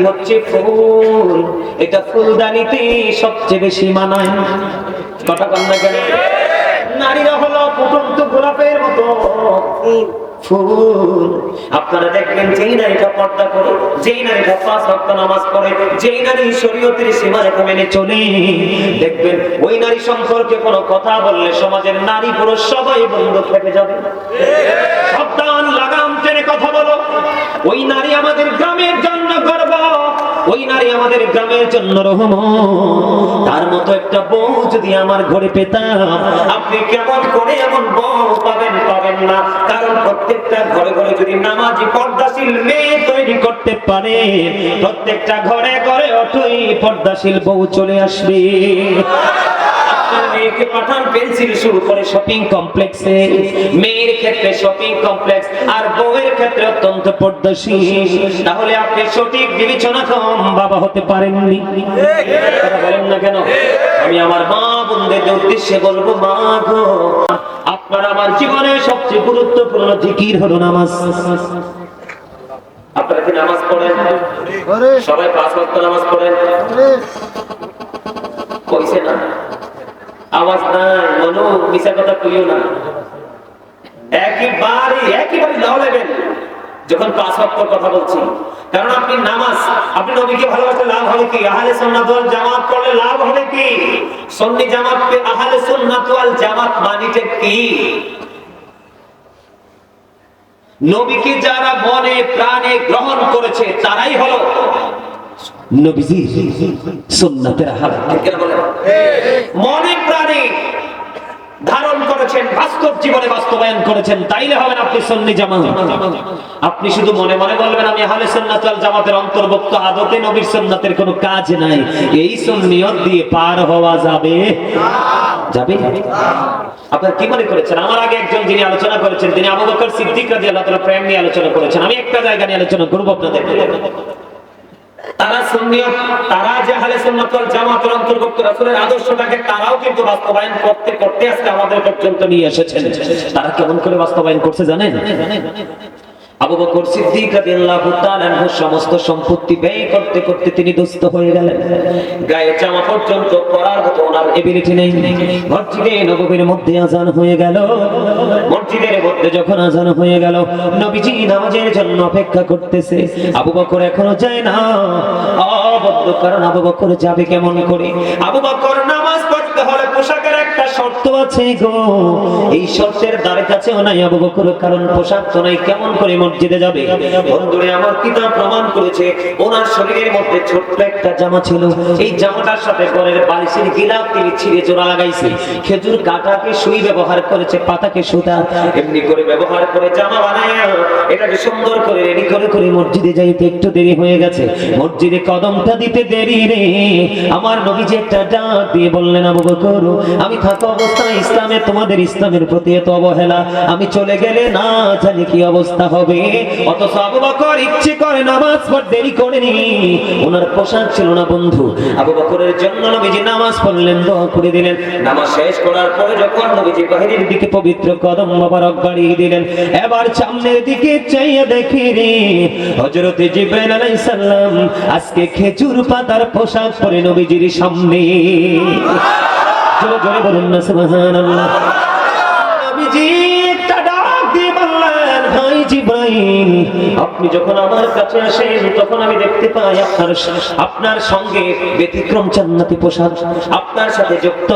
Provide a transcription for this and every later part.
হচ্ছে ফুল, এটা ফুলদানিতে সবচেয়ে বেশি মানায়। কথা বল না কেন? নারীরা হলো ফুটন্ত গোলাপের মতো ফুল। আপনারা দেখবেন যেই নারীটা পর্দা করে, যেই নারীটা 5 ওয়াক্ত নামাজ পড়ে, যেই নারী শরীয়তের সীমারেখা মেনে চলে, দেখবেন ওই নারী সম্পর্কে কোনো কথা বললে সমাজের নারী পুরুষ সবাই বন্ধ খেপে যাবে। সাবধান, লাগাম টেনে কথা বলো। ওই নারী আমাদের গ্রামের জন্য গর্ব, ওই নারী আমাদের গ্রামের জন্য রহমত। তার মতো একটা বউ যদি আমার ঘরে পেতাম, আপনি কেমন করে এমন বউ পাবেন? পাবেন না। কারণ প্রত্যেকটা ঘরে ঘরে যদি নামাজি পর্দাশীল মেয়ে তৈরি করতে পারে, প্রত্যেকটা ঘরে ঘরে অটই পর্দাশীল বউ চলে আসবে। মেয়েকে পাঠান পেন্সিল শুরু করে শপিং কমপ্লেক্সে, মেয়ের ক্ষেত্রে শপিং কমপ্লেক্স, আর বউয়ের ক্ষেত্রে অত্যন্ত পর্দাশীল। তাহলে আপনি সঠিক বিবেচনা কম বাবা হতে পারেননি। কথা বলেন না কেন? আমি আমার মা বোনদের উদ্দেশ্যে বলবো, মা গো, আপনার আমার জীবনের সবচেয়ে গুরুত্বপূর্ণ জিকির হলো নামাজ। আপনারা কি নামাজ পড়েন? সবাই 5 ওয়াক্ত নামাজ পড়েন? কইছে না? আওয়াজ নাই, মনো মিছা কথা কইও না। একেবারে লাও লেভেল যখন 5 ওয়াক্তের কথা বলছি। কারণ আপনি নামাজ, আপনি নবীকে ভালোবাসলে লাভ হবে কি? আহলে সুন্নাত ওয়াল জামাত করলে লাভ হবে কি? সুন্নি জামাত পে আহলে সুন্নাত ওয়াল জামাত মানিতে কি? নবীকে যারা মনে প্রাণে গ্রহণ করেছে তারাই হলো নবীজি সুন্নাতের আহলে। মনে প্রাণে ধারণ করেছেন, বাস্তব জীবনে বাস্তবায়ন করেছেন, তাইলে হবেন আপনি সুন্নি জামাত। আপনি শুধু মনে মনে বলবেন আমি আহলে সুন্নাত ওয়াল জামাতের অন্তর্ভুক্ত, আদতে নবীর সুন্নাতের কোনো কাজ নাই, এই সুন্নিয়ত দিয়ে পার হওয়া যাবে? যাবে? আপনারা কি মনে করেছেন? আমার আগে একজন যিনি আলোচনা করেছেন, তিনি আবু বকর সিদ্দিক রাদিয়াল্লাহু তাআলা প্রেম নিয়ে আলোচনা করেছেন। আমি একটা জায়গা নিয়ে আলোচনা করব আপনাদের। তারা সুন্নিয়ত, তারা যে আহলে সুন্নাত ওয়াল জামাতের অন্তর্ভুক্ত, রাসূলের আদর্শটাকে তারাও কিন্তু বাস্তবায়ন করতে করতে আজকে আমাদের পর্যন্ত নিয়ে এসেছেন। তারা কেমন করে বাস্তবায়ন করছে জানেন? আবু বকর সিদ্দিক রাদিয়াল্লাহু তাআলা আনহু সমস্ত সম্পত্তি ব্যয় করতে করতে তিনি দুস্থ হয়ে গেলেন। গায়ে জামা পর্যন্ত পরার মতো ওনার এবিলিটি নেই। মসজিদে নববীর মধ্যে আযান হয়ে গেল। মসজিদের মধ্যে যখন আযান হয়ে গেল, নবীজি নামাজের জন্য অপেক্ষা করতেছে। আবু বকর এখনো যায় না। অবদ্ধ কারণ আবু বকর যাবে কেমন করে? আবু বকর নামাজ পড়তে হলে পোশাকের একটা শর্ত আছে গো। এই শর্তের দ্বারে কাছেও নাই আবু বকর, কারণ পোশাক তো নাই, কেমন করে মসজিদে যাবে? বন্ধুরে আমার কিতাব প্রমাণ করেছে ওনার শরীরের মধ্যে ছোট্ট একটা জামা ছিল। এই জামাটার সাথে পরের বালিশের গিলাফ তিনি ছিঁড়ে জোড়া লাগাইছে। খেজুর কাটাকে সুই ব্যবহার করেছে, পাতাকে সুতা, এমনি করে ব্যবহার করে জামা বানায় এটাকে সুন্দর করে রেডি করে করে মসজিদে যাইতে একটু দেরি হয়ে গেছে। মসজিদে কদমটা দিতে দেরি রে, আমার নবীজি একটা ডাক দিয়ে বললেন, আবু বকর, আমি থাকা অবস্থায় ইসলামে তোমাদের ইসলামের প্রতি এত অবহেলা, আমি চলে গেলে না জানি কি অবস্থা হবে। অথচ আবু বকর ইচ্ছে করে নামাজ পড়তে দেরি করেনি। ওনার পোশাক ছিল না বন্ধু। আবু বকরের জন্য নবীজি নামাজ পড়লেন, দোয়া করে দিলেন। নামাজ শেষ করার পরে যখন নবীজি বাহিরের দিকে পবিত্র কদম মোবারক বাড়িয়ে দিলেন, এবার সামনের দিকে চাইয়া দেখি রে, হযরত জিবরাইল আলাইহিস সালাম আজকে খেজুর পাতার পোশাক পরে নবীজির সামনে। জোরে জোরে বলুন না সুবহানাল্লাহ। নবীজি একটা ডাক দিয়ে বললেন, ভাই জিবরাইল, আপনি যখন আমার কাছে আসেন তখন আমি দেখতে পাই আপনার সঙ্গে ব্যতিক্রম জান্নাতি পোশাক আপনার সাথে যুক্ত,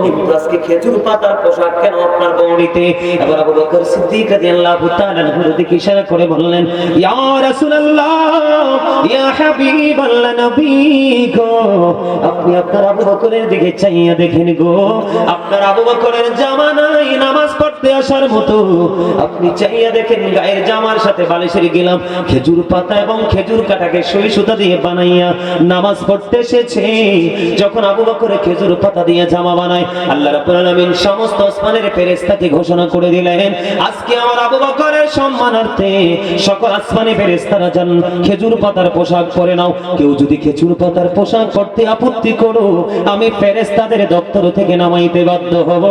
কিন্তু আজকে খেজুর পাতার পোশাক কেন আপনার বউরিতে? এবার আবু বকর সিদ্দিক রাদিয়াল্লাহু তাআলা আনহুর দিকে ইশারা করে বললেন, ইয়া রাসূলুল্লাহ, ইয়া হাবিবাল্লাহ, নবী গো, আপনি আপনার আবু বকরের দিকে চাইয়া দেখেন গো, আপনার আবু বকরের জামা নাই নামাজ পড়তে আসার মতো, আপনি চাইয়া দেখেন গায়ের জামার সাথে বালিশের গিলাফ খেজুর পাতা এবং খেজুর কাটাকে সুই সুতা দিয়ে বানাইয়া নামাজ পড়তে এসেছে। যখন আবু বকর খেজুর পাতা দিয়ে জামা বানায়, আল্লাহ রাব্বুল আলামিন সমস্ত আসমানের ফেরেশতাকে ঘোষণা করে দিলেন, আজকে আমার আবু বকরের সম্মানার্থে সকল আসমানি ফেরেশতারা যেন খেজুর পাতার পোশাক পরে নাও। কেউ যদি খেজুর পাতার পোশাক পরতে আপত্তি করো, আমি ফেরেশতাদের দপ্তর থেকে নামাইতে বাধ্য হব।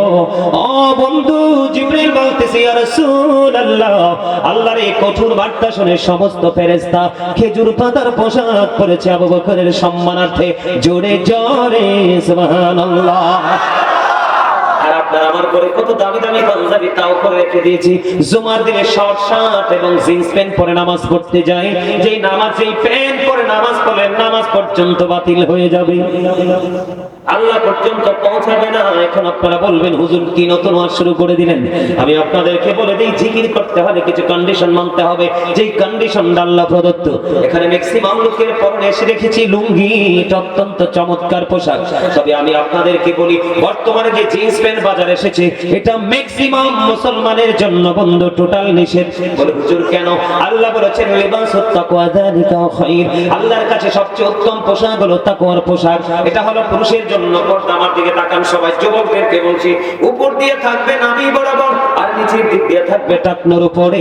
ও বন্ধু, জিবরিল বলতেছে, ইয়া রাসূলুল্লাহ, আল্লাহর এই কঠোর বার্তা শুনে সমস্ত ফেরেশতা খেজুর পাতার পোশাক পরেছে আবু বকরের সম্মানার্থে। জোরে জোরে সুবহানাল্লাহ। আর আপনার আমার পরে কত দামি দামি পাঞ্জাবি তাও করে রেখে দিয়েছি। জুমার দিনে শর্ট শার্ট এবং জিন্স প্যান্ট পরে নামাজ পড়তে যাই, যেই নামাজ এই প্যান্ট পরে নামাজ পড়লে নামাজ পর্যন্ত বাতিল হয়ে যাবে, আল্লাহ পর্যন্ত পৌঁছাবে না। এখন আপনারা বলবেন, হুজুর কি নতুন ওয়াজ শুরু করে দিলেন? আমি আপনাদেরকে বলে দিই, জিকির করতে হলে কিছু কন্ডিশন মানতে হবে, যেই কন্ডিশনটা আল্লাহ প্রদত্ত। এখানে ম্যাক্সিমাম লোকের পরনে এসে দেখেছি লুঙ্গি, এটা অত্যন্ত চমৎকার পোশাক। তবে আমি আপনাদেরকে বলি, বর্তমানে যে জিন্স প্যান্ট বাজারে এসেছে, এটা ম্যাক্সিমাম মুসলমানের জন্য বন্ধ, টোটাল নিষেধ। বলে হুজুর কেন? আল্লাহ বলেছেন, লিবাসুত তাকওয়া যালিকা খায়র, আল্লাহর কাছে সবচেয়ে উত্তম পোশাক হলো তাকওয়ার পোশাক। এটা হলো পুরুষের জন্য পর্দা। আমার দিকে তাকান সবাই, যুবকদেরকে বলছি, উপর দিয়ে থাকবে নাভি বরাবর, আর নিচের দিক দিয়ে থাকবে টাকনোর উপরে।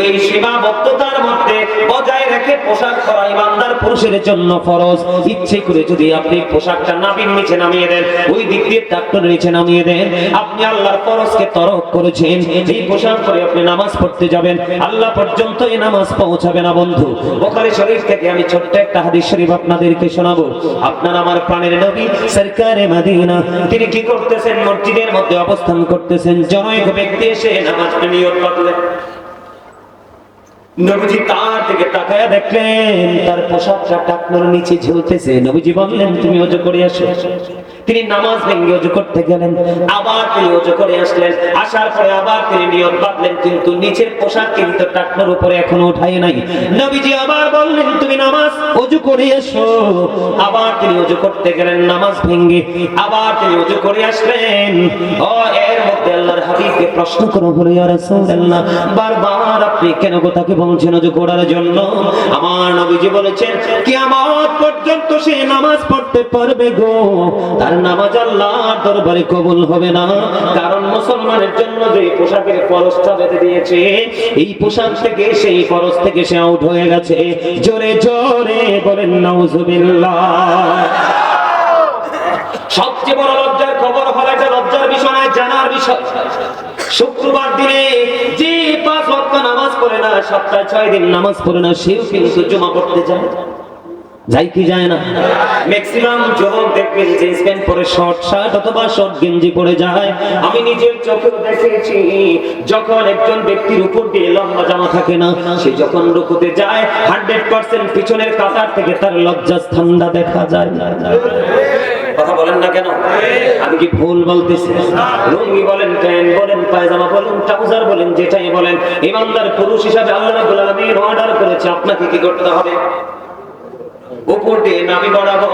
এই সীমাবদ্ধতার মধ্যে বজায় রেখে পোশাক পরা ইমানদার পুরুষের জন্য ফরজ। ইচ্ছে করে যদি আপনি পোশাকটা নাভির নিচে নামিয়ে দেন, ওই দিক দিয়ে টাকনোর নিচে নামিয়ে দেন, আপনি আল্লাহর ফরজকে তরক করেছেন। এই পোশাক পরে আপনি নামাজ পড়তে যাবেন, আল্লাহ পর্যন্ত এই নামাজ পৌঁছাবে না বন্ধু। বুখারী শরীফ থেকে আমি ছোট্ট একটা হাদিস শরীফ আপনাদেরকে শোনাবো। আপনার আমার প্রাণের নবী সরকারে মদিনা, তিনি কি করতেছেন? মসজিদের মধ্যে অবস্থান করতেছেন। জনৈক ব্যক্তি এসে নামাজের নিয়ত করলেন। নবীজি তার দিকে তাকায়া দেখলেন তার পোশাকটা টাকনোর নিচে ঝুলতেছে। নবীজি বললেন, তুমি ওযু করে আসো। তিনি নামাজ ভেঙে ওযু করতে গেলেন, আবার তিনি ওযু করে আসলেন। আসার পরে আবার তিনি নিয়ত বাঁধলেন, কিন্তু নিচের পোশাক কিন্তু টাকনোর উপরে এখনো উঠায় নাই। নবীজি আবার বললেন, তুমি নামাজ ওযু করে এসো। আবার তিনি ওযু করতে গেলেন, নামাজ ভেঙে আবার তিনি ওযু করে আসলেন। ও এর মধ্যে আল্লাহর হাবিবকে প্রশ্ন করো, হলো ইয়া রাসূলুল্লাহ, বারবার আপনি কেন কথাকে বলছেন ওযু করার জন্য? আমার নবীজি বলেছেন, কিয়ামত পর্যন্ত সে নামাজ পড়তে পারবে গো, তার নামাজ আল্লাহর দরবারে কবুল হবে না। কারণ মুসলমানের জন্য যে পোশাকের ফরজটা বেঁধে দিয়েছে, এই পোশাক থেকে, সেই ফরজ থেকে সে আউট হয়ে গেছে। জোরে জোরে বলেন নাউজুবিল্লাহ। সবচেয়ে বড় লজ্জার খবর হলো, এটা লজ্জার বিষয় নয়, জানার বিষয়। শুক্রবার দিনে যে 5 ওয়াক্ত নামাজ পড়ে না, সপ্তাহে 6 দিন নামাজ পড়ে না, সেও কিন্তু জুমা পড়তে যায়। যাই কি যায় না? ম্যাক্সিমাম যুবক দেখবেন জিন্স প্যান্ট পরে, শর্ট শার্ট অথবা শর্ট গেঞ্জি পরে যায়। আমি নিজের চোখে দেখেছি, যখন একজন ব্যক্তির উপর দিয়ে লম্বা জামা থাকে না, সে যখন রুকুতে যায় 100% পিছনের কাতার থেকে তার লজ্জাস্থানটা দেখা যায়। কথা বলেন না কেন? আমি কি ভুল বলতেছি? লুঙ্গি বলেন, প্যান্ট বলেন, পায়জামা বলেন, ট্রাউজার বলেন, যেটাই বলেন, ইমানদার পুরুষ হিসাবে আল্লাহ রাব্বুল আলামিন অর্ডার করেছে আপনাকে কি করতে হবে? উপর দিয়ে নাভি বরাবর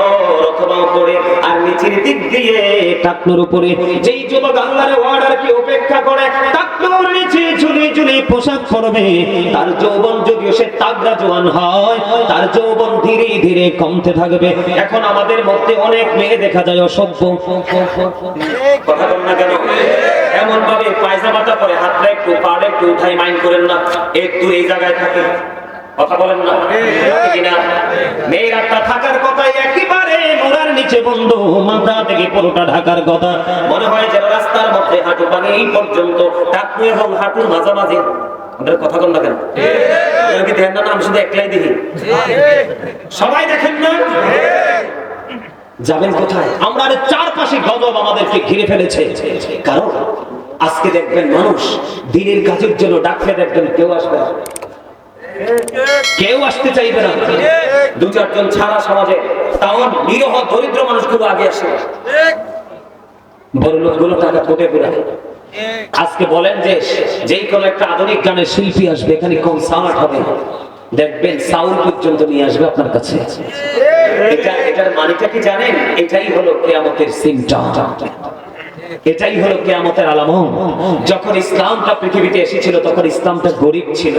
অথবা উপরে, আর নিচের দিক দিয়ে টাকনোর উপরে। যেই যুবক আল্লাহর অর্ডারকে উপেক্ষা করে টাকনোর নিচে ঝুলি ঝুলি পোশাক পরবে, তার যৌবন যদিও সে তাগড়া জওয়ান হয়, তার যৌবন ধীরে ধীরে কমতে থাকবে। এখন আমাদের মধ্যে অনেক মেয়ে দেখা যায় অসভ্য। কথা বল না কেন? এমন ভাবে পায়জামাটা পরে হাতটা একটু পাড়ে একটু উঠাই, মাইন্ড করেন না, একটু এই জায়গায় থাকে। কথা বলেন না কিনা? মেয়েরা থাকার কথা একেবারে মোড়ার নিচে বন্ধু, মাথা থেকে পুরোটা ঢাকার কথা। মনে হয় যেন রাস্তার মধ্যে হাঁটু পানি এই পর্যন্ত, টাকনু এবং হাঁটুর মাঝামাঝি। আমাদের কথা বল না কেন? কি দেখেন না? আমি শুধু একলাই দেখি, সবাই দেখেন না? যাবেন কোথায়? আমরা চারপাশে গজব আমাদেরকে ঘিরে ফেলেছে। কারণ আজকে দেখবেন মানুষ দিনের কাজের জন্য ডাকলে দেখবেন কেউ আসবে না, কেউ আসতে চাইবে না। 2-4 জন ছাড়া সমাজে, তাও নিরহ দরিদ্র মানুষগুলো আগে আসে, বড় লোকগুলো টাকা কোটে পুরায়। আজকে বলেন যে যেই কোনো একটা আধুনিক গানের শিল্পী আসবে, এখানে কনসার্ট হবে, দেখবেন সাউন্ড পর্যন্ত নিয়ে আসবে আপনার কাছে। এটার মানেটা কি জানেন? এটাই হলো কিয়ামতের সিমটম, এটাই হলো কিয়ামতের আলামত। যখন ইসলামটা পৃথিবীতে এসেছিল, তখন ইসলামটা গরিব ছিল,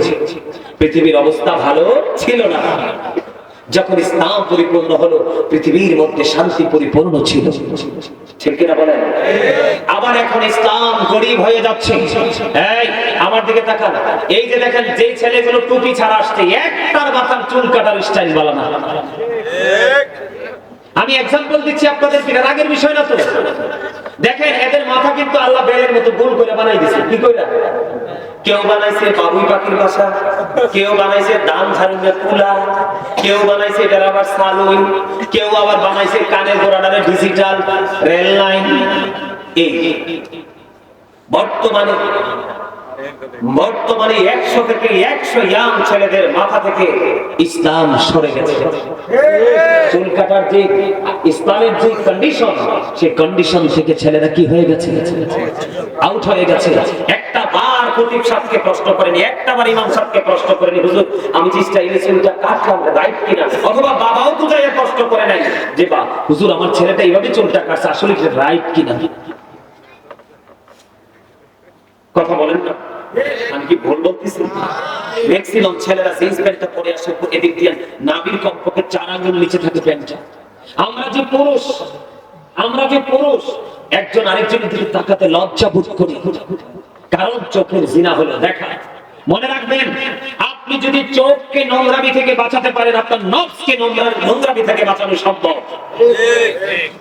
পৃথিবীর অবস্থা ভালো ছিল না। যখন ইসলাম পরিপূর্ণ হলো, পৃথিবীর মধ্যে শান্তি পরিপূর্ণ ছিল। ঠিক কিনা বলেন? আবার এখন ইসলাম গরিব হয়ে যাচ্ছে। এই আমার দিকে তাকান, এই যে দেখেন যে ছেলেগুলো টুপি ছাড়া আসছে, একটার মাথার চুল কাটার স্টাইল বলা না। আমি এক্সাম্পল দিচ্ছি আপনাদের, রাগের বিষয় না তো। দেখেন এদের মাথা কিন্তু আল্লাহ বেলের মতো গোল করে বানাই দিয়েছে। কি কইরা? কেউ বানাইছে বাবুই পাখির বাসা, কেউ বানাইছে দান ঝাড়ুনের তুলা, কেউ বানাইছে এটার আবার সালুই, কেউ আবার বানাইছে কানের গোড়াটারে ডিজিটাল রেল লাইন। এই বর্তমানে 100 থেকে 100 ইয়াং ছেলেদের মাথা থেকে ইসলাম সরে গেছে। চুল কাটার যে ইসলামের যে কন্ডিশন, সেই কন্ডিশন থেকে ছেলেরা কি হয়ে গেছে? আউট হয়ে গেছে। একটা বার খতিব সাহেবকে প্রশ্ন করেনি, একটা বার ইমাম সাহেবকে প্রশ্ন করেনি, হুজুর আমি যে স্টাইলে চুলটা কাটলাম রাইট কিনা, অথবা বাবাও তো যাই প্রশ্ন করে নাই যে বা হুজুর আমার ছেলেটা এইভাবে চুলটা কাটছে, আসলে কি রাইট কিনা। কথা বলেন না, আমি কি ভুল বলতেছি? ম্যাক্সিমাম ছেলেরা জিন্স প্যান্টটা পরে আসে, এদিক দিয়ে নাভির কমপক্ষে 4 আঙ্গুল নিচে থাকে প্যান্টটা। আমরা যে পুরুষ একজন আরেকজনের দিকে তাকাতে লজ্জা বোধ করি, কারণ চোখের জিনা হলো দেখা। মনে রাখবেন, আপনি যদি চোখকে নোংরামি থেকে বাঁচাতে পারেন, আপনার নফসকে নোংরামি থেকে বাঁচানো সম্ভব।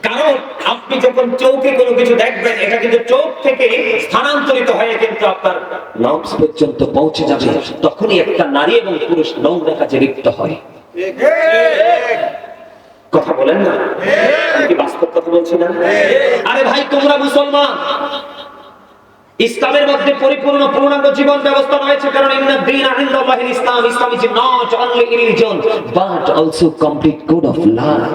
কারণ আপনি যখন চোখে কোনো কিছু দেখবেন, এটা কিন্তু চোখ থেকে স্থানান্তরিত হয়ে কিন্তু আপনার নফস পর্যন্ত পৌঁছে যাবে। তখনই একটা নারী এবং পুরুষ নোংরা কাজে লিপ্ত হয়। কথা বলেন না, আমি কি বাস্তব কথা বলছি না? আরে ভাই, তোমরা মুসলমান, ইসলামের মধ্যে পরিপূর্ণ পূর্ণাঙ্গ জীবন ব্যবস্থা রয়েছে। কারণ Islam is not only religion but also complete code of life.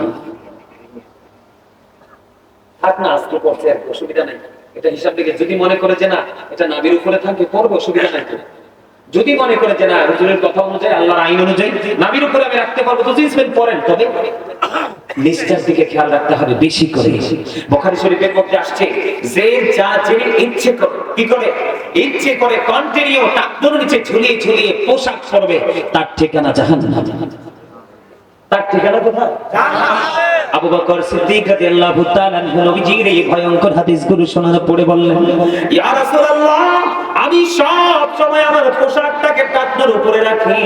আপনি আজকে পড়ছে অসুবিধা নাই, এটা হিসাব থেকে যদি মনে করে যে না এটা নাবির উপরে থাকে পড়বো, অসুবিধা নাই। যদি মনে করে যে না হুজুরের কথা অনুযায়ী, আল্লাহর আইন অনুযায়ী নাবির উপরে আমি রাখতে পারবো, তো জিন্সপ্যান্ট পরেন। তবে নিষ্ঠার দিকে খেয়াল রাখতে হবে বেশি করে। বুখারী শরীফের মধ্যে আসছে যে ইচ্ছে করে কি করে, ইচ্ছে করে কন্টিনিউ টাকনোর নিচে ঝুলিয়ে ঝুলিয়ে পোশাক পরবে, তার ঠিকানা জাহান্নাম। তার ঠিকানা কোথায়? জাহান্নামে। আবু বকর সিদ্দিক রাদিয়াল্লাহু তাআলা নবীজির এই ভয়ঙ্কর হাদিসগুলো শোনার পরে বললেন, ইয়া রাসূলুল্লাহ, আমি সব সময় আমার পোশাকটাকে টাকনোর উপরে রাখি,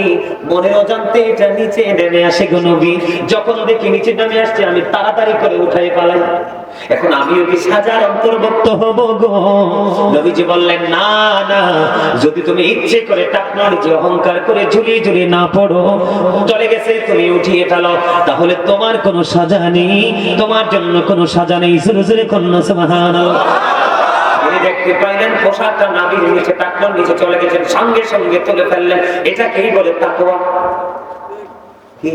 মনে অজান্তে এটা নিচে নেমে আসে গো নবী। যখন দেখি নিচে নেমে আসছে, আমি তাড়াতাড়ি করে উঠাই পালাই। এখন আমিও কি সাজার অন্তর্ভুক্ত হব গো? নবীজি বললেন, না না, যদি তুমি ইচ্ছে করে টাকনোর নিচে অহংকার করে ঝুলিয়ে ঝুলিয়ে না পড়ো, চলে গেছে তুমি উঠিয়ে ফেলো, তাহলে তোমার কোনো সাজা নেই, তোমার জন্য কোনো সাজা নেই। জোরে জোরে কন্যা সুবহানাল্লাহ। দেখতে পাইলেন পোশাকটা নাভির নিচে টাকনোর নিচে চলে গেছেন, সঙ্গে সঙ্গে তুলে ফেললেন। এটাকেই বলে তাকওয়া। কি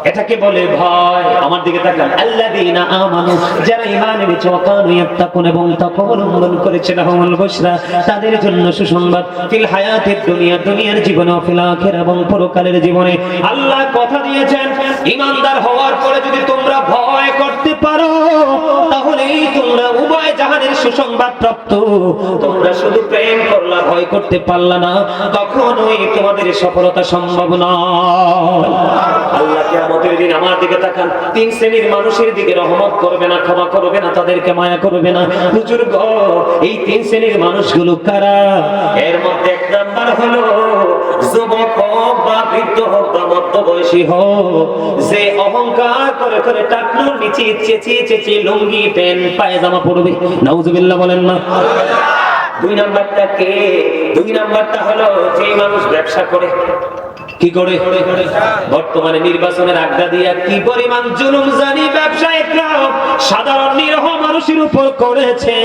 এটাকে বলে ভয়। আমার দিকে তাকান, আল্লাযীনা আমানু, যারা ঈমান এনেছে, ওয়াকানু ইয়াত্তাকুন, এবং তাকওয়া অবলম্বন করেছে, লাহুমুল বুশরা, তাদের জন্য সুসংবাদ, ফিল হায়াতিদ দুনিয়া, দুনিয়ার জীবনে, ফিল আখিরা, এবং পরকালের জীবনে। আল্লাহ কথা দিয়েছেন, ঈমানদার হওয়ার পরে যদি তোমরা ভয় করতে পারো, তাহলেই তোমরা উভয় জাহানের সুসংবাদ প্রাপ্ত। তোমরা শুধু প্রেম করলা, ভয় করতে পারলা না, কখনোই তোমাদের সফলতা সম্ভব নয়। আল্লাহ কিয়ামতের দিন আমার দিকে তাকান, 3 শ্রেণীর মানুষের দিকে রহমত করবে না, ক্ষমা করবে না, তাদেরকে মায়া করবে না। হুজুর গো, এই 3 শ্রেণীর মানুষগুলো কারা? এর মধ্যে 1 নাম্বার হলো যুবক হোক বা বৃদ্ধ হোক বা মধ্যবয়সী হোক, যে অহংকার করে করে টাকনোর নিচে চেঁচিয়ে চেঁচিয়ে লুঙ্গি প্যান্ট পায়জামা পরবে। নাউজুবিল্লাহ বলেন না। 2 নাম্বারটা কে? 2 নাম্বারটা হলো যে মানুষ ব্যবসা করে। কি করে? বর্তমানে নির্বাচনের আড্ডা দিয়া কি পরিমাণ জুলুম জানি ব্যবসায়ীরা সাধারণ নিরহ মানুষের উপর করেছে,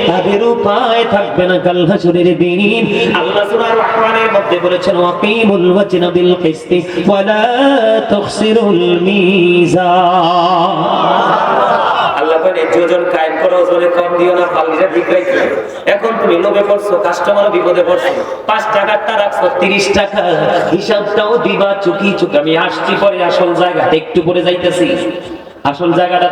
তাদের উপায় থাকবে না কাল হাসরের দিন। আল্লাহ সূরা রহমানের মধ্যে বলেছেন, ওয়াকিমুল ওয়াজনা বিল কিসতি ওয়া লা তুখসিরুল মিজান। আল্লাহ বলে ওজন কায়েম করো, ওজনে কম দিও না, পাল্লিটা ঠিক রাখো। এখন তুমি লোভে পড়ছো, কাস্টমার বিপদে পড়ছো, 5 টাকাটা রাখছো 30 টাকা, হিসাবটাও দিবা চুকি চুকি। আমি আসছি পরে আসল জায়গাটা, একটু পরে যাইতেছি। আসল জায়গাটা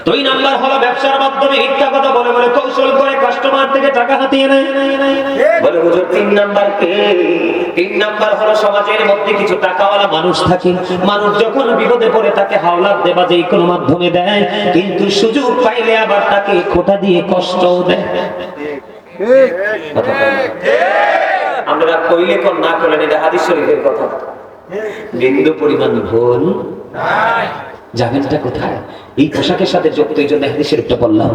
দুই নাম্বার হলো ব্যবসার মাধ্যমে মিথ্যা কথা বলে বলে কৌশল করে কাস্টমার থেকে টাকা হাতিয়ে নেয়। বলে হুজুর তিন নাম্বার কে? তিন নাম্বার হলো সমাজের মধ্যে কিছু টাকাওয়ালা মানুষ থাকে, মানুষ যখন বিপদে পড়ে তাকে হাওলাত দেবা যে কোনো মাধ্যমে দেয়, কিন্তু সুযোগ পাইলে আবার তাকে খোঁটা দিয়ে কষ্টও দেয়। আমরা কইলে কোন না করলেন, এটা হাদিস শরীফের কথা, বিন্দু পরিমাণ ভুল নাই। জানেনটা কোথায়? এই পোশাকের সাথে যুক্ত, এই জন্য হাদিস শরীফটা বললাম।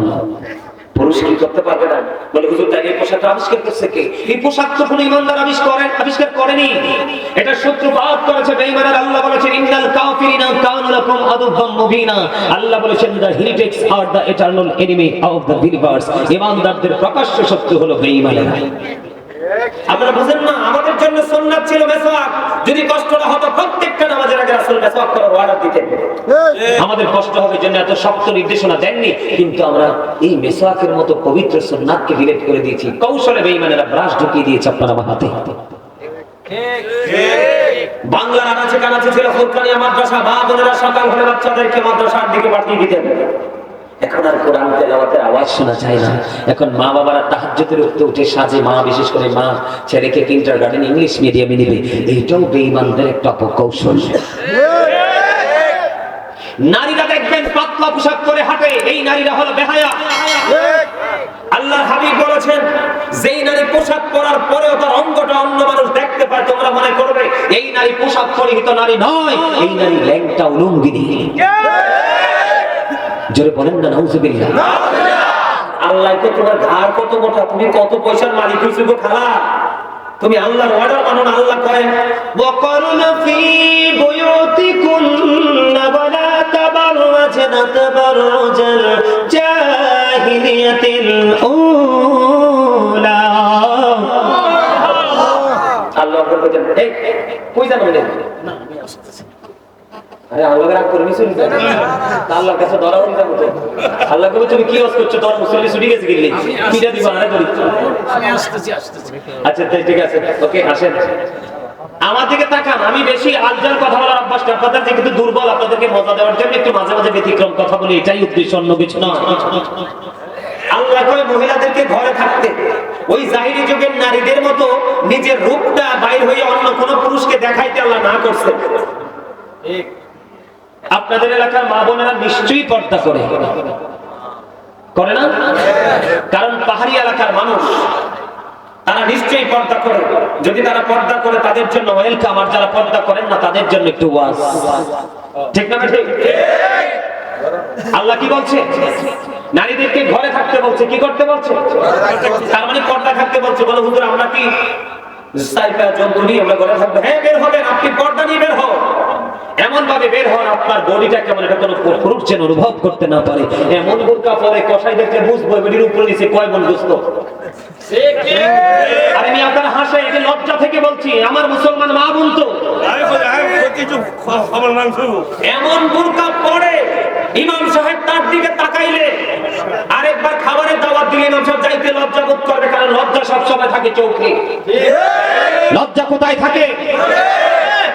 পুরুষ কি করতে পারবে না? বলে হুজুর তাই এই পোশাকটা আবিষ্কার করছে কে? এই পোশাক তো কোনো ইমানদার আবিষ্কার করেনি, এটা সূত্রপাত করেছে বেঈমানের। আল্লাহ বলেছেন ইন্নাল কাফিরিনা কানু লাকুম আদুওয়াম মুবিনা। আল্লাহ বলেছেন the heretics are the eternal enemy of the believers। ইমানদারদের প্রকাশ্য শত্রু হলো বেঈমানেরা। আপনারা বুঝেন না, আমাদের জন্য সুন্নাত ছিল মেসওয়াক। যদি কষ্ট না হতো প্রত্যেকটা নামাজের আগে রাসূল মেসওয়াক করার অর্ডার দিতেন। আমাদের কষ্ট হবে জন্য এত শক্ত নির্দেশনা দেননি, কিন্তু আমরা এই মেসওয়াকের মতো পবিত্র সুন্নাতকে ডিলিট করে দিয়েছি। কৌশলে বেঈমানেরা ব্রাশ ঢুকিয়ে দিয়েছে আপনার আমার হাতে। বাংলার আনাচে কানাচে ছিল ফুরকানিয়া মাদ্রাসা, মা বোনেরা সকাল হলে বাচ্চাদেরকে মাদ্রাসার দিকে পাঠিয়ে দিতেন। এখন আর কোরআন তেলাওয়াতের আওয়াজ শোনা যায় না। এখন মা বাবারা তাহাজ্জুদের উঠতে উঠে সাজে, মা বিশেষ করে মা ছেলেকে কিন্ডারগার্টেন ইংলিশ মিডিয়ামে নেবে, এইটাও বেঈমানদের একটা অপকৌশল। নারীরা দেখবেন পাতলা পোশাক পরে হাঁটে, এই নারীরা হলো বেহায়া। আল্লাহর হাবিব বলেছেন যেই নারী পোশাক পরার পরেও তার অঙ্গটা অন্য মানুষ দেখতে পায়, তোমরা মনে করবে এই নারী পোশাক পরিহিত নারী নয়, এই নারী ল্যাংটা উলঙ্গিনী। জোরে বলেন না নাউজুবিল্লাহ। আল্লাহ তো তোমার ঘাড় কত মোটা, তুমি কত পয়সার মালিক হইছো গো খালা, তুমি আল্লাহর অর্ডার মানো না। আল্লাহ করেন ওয়াকারনা ফি বুয়ুতিকুন্না ওয়ালা তাবাররাজনা তাবাররুজাল জাহিলিয়াতিল উলা। আল্লাহ বলেন এই কই যাবেন না, আমি আসতেছি। আরে আল্লাহ রাগ করবি শুনি না, আল্লাহর কাছে ধরা হই যাবো তো। আল্লাহ কবে তুমি কি ওয়াজ করছো, তোর মুসল্লি ছুটি গেছে গিল্লি কিটা দিবা না করি। আমি আসতেছি। আচ্ছা ঠিক আছে, ওকে আসেন। আমার দিকে তাকান, আমি বেশি আলজাল কথা বলার অভ্যাস না, আপনাদের যে কিন্তু দুর্বল, আপনাদেরকে মজা দেওয়ার জন্য একটু মাঝে মাঝে ব্যতিক্রম কথা বলি, এটাই উদ্দেশ্য, অন্য কিছু না। আল্লাহ কয় মহিলাদেরকে ঘরে থাকতে, ওই জাহিরি যুগের নারীদের মতো নিজের রূপটা বাইর হয়ে অন্য কোন পুরুষকে দেখাইতে আল্লাহ না করছে। আপনাদের এলাকার মা বোনেরা নিশ্চয়ই পর্দা করে না? কারণ পাহাড়ি এলাকার মানুষ, তারা নিশ্চয়ই পর্দা করে। যদি তারা পর্দা করে তাদের জন্য ওয়েলকাম, আর যারা পর্দা করেন না তাদের জন্য একটু ওয়াজ। ঠিক না ঠিক? আল্লাহ কি বলছে? নারীদেরকে ঘরে থাকতে বলছে, কি করতে বলছে? তার মানে পর্দা থাকতে বলছে। বলে হুজুর আমরা কি সাইফা জন্তু নিয়ে আমরা ঘরে থাকবো? হ্যাঁ বের হবেন, আপনি পর্দা নিয়ে বের হন, এমন ভাবে বের হন আপনার বডিটা কেমন এটা কোনো পুরুষ যেন অনুভব করতে না পারে। এমন বোরকা পরে কষাই দেখলে বুঝবো বডির উপর নিচে কয় মন গোস্ত। আর আমি আপনার হাসে এটা লজ্জা থেকে বলছি, আমার মুসলমান মা বোন তো এমন বোরকা পরে ইমাম সাহেব তার দিকে তাকাইলে আরেকবার খাবারের দাওয়াত দিলে ইমাম সাহেব যাইতে লজ্জা বোধ করবে, কারণ লজ্জা সবসময় থাকে চোখে। লজ্জা কোথায় থাকে?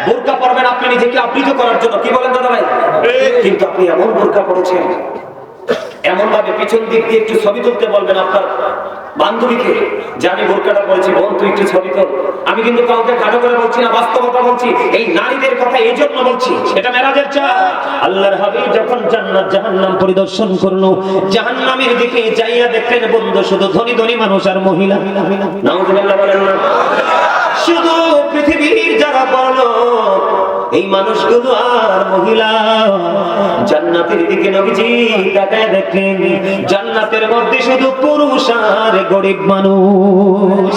বোরকা পরবেন আপনি নিজেকে আবৃত করার জন্য, কি বলেন দাদা ভাই? কিন্তু আপনি এমন বোরকা পরেছেন, এমন ভাবে পিছন দিক দিয়ে একটু ছবি তুলতে বলবেন আপনার বান্ধবীকে যে আমি বোরকাটা পরেছি, বোন তুই একটু ছবি তোল। আমি কিন্তু কাউকে খাটো করে বলছি না, বাস্তবতা বলছি। এই নারীদের কথা এই জন্য বলছি, এটা মেরাজের চাঁদ। আল্লাহর হাবিব যখন জান্নাত জাহান্নাম পরিদর্শন করলো, জাহান্নামের দিকে যাইয়া দেখলেন বন্ধু শুধু ধনী ধনী মানুষ আর মহিলা। নাউজুবিল্লাহ বলেন না। শুধু পৃথিবীর যারা বড় এই মানুষগুলো আর মহিলা। জান্নাতের দিকে নবীজি তাকায় দেখলেন জান্নাতের মধ্যে শুধু পুরুষ আর গরিব মানুষ।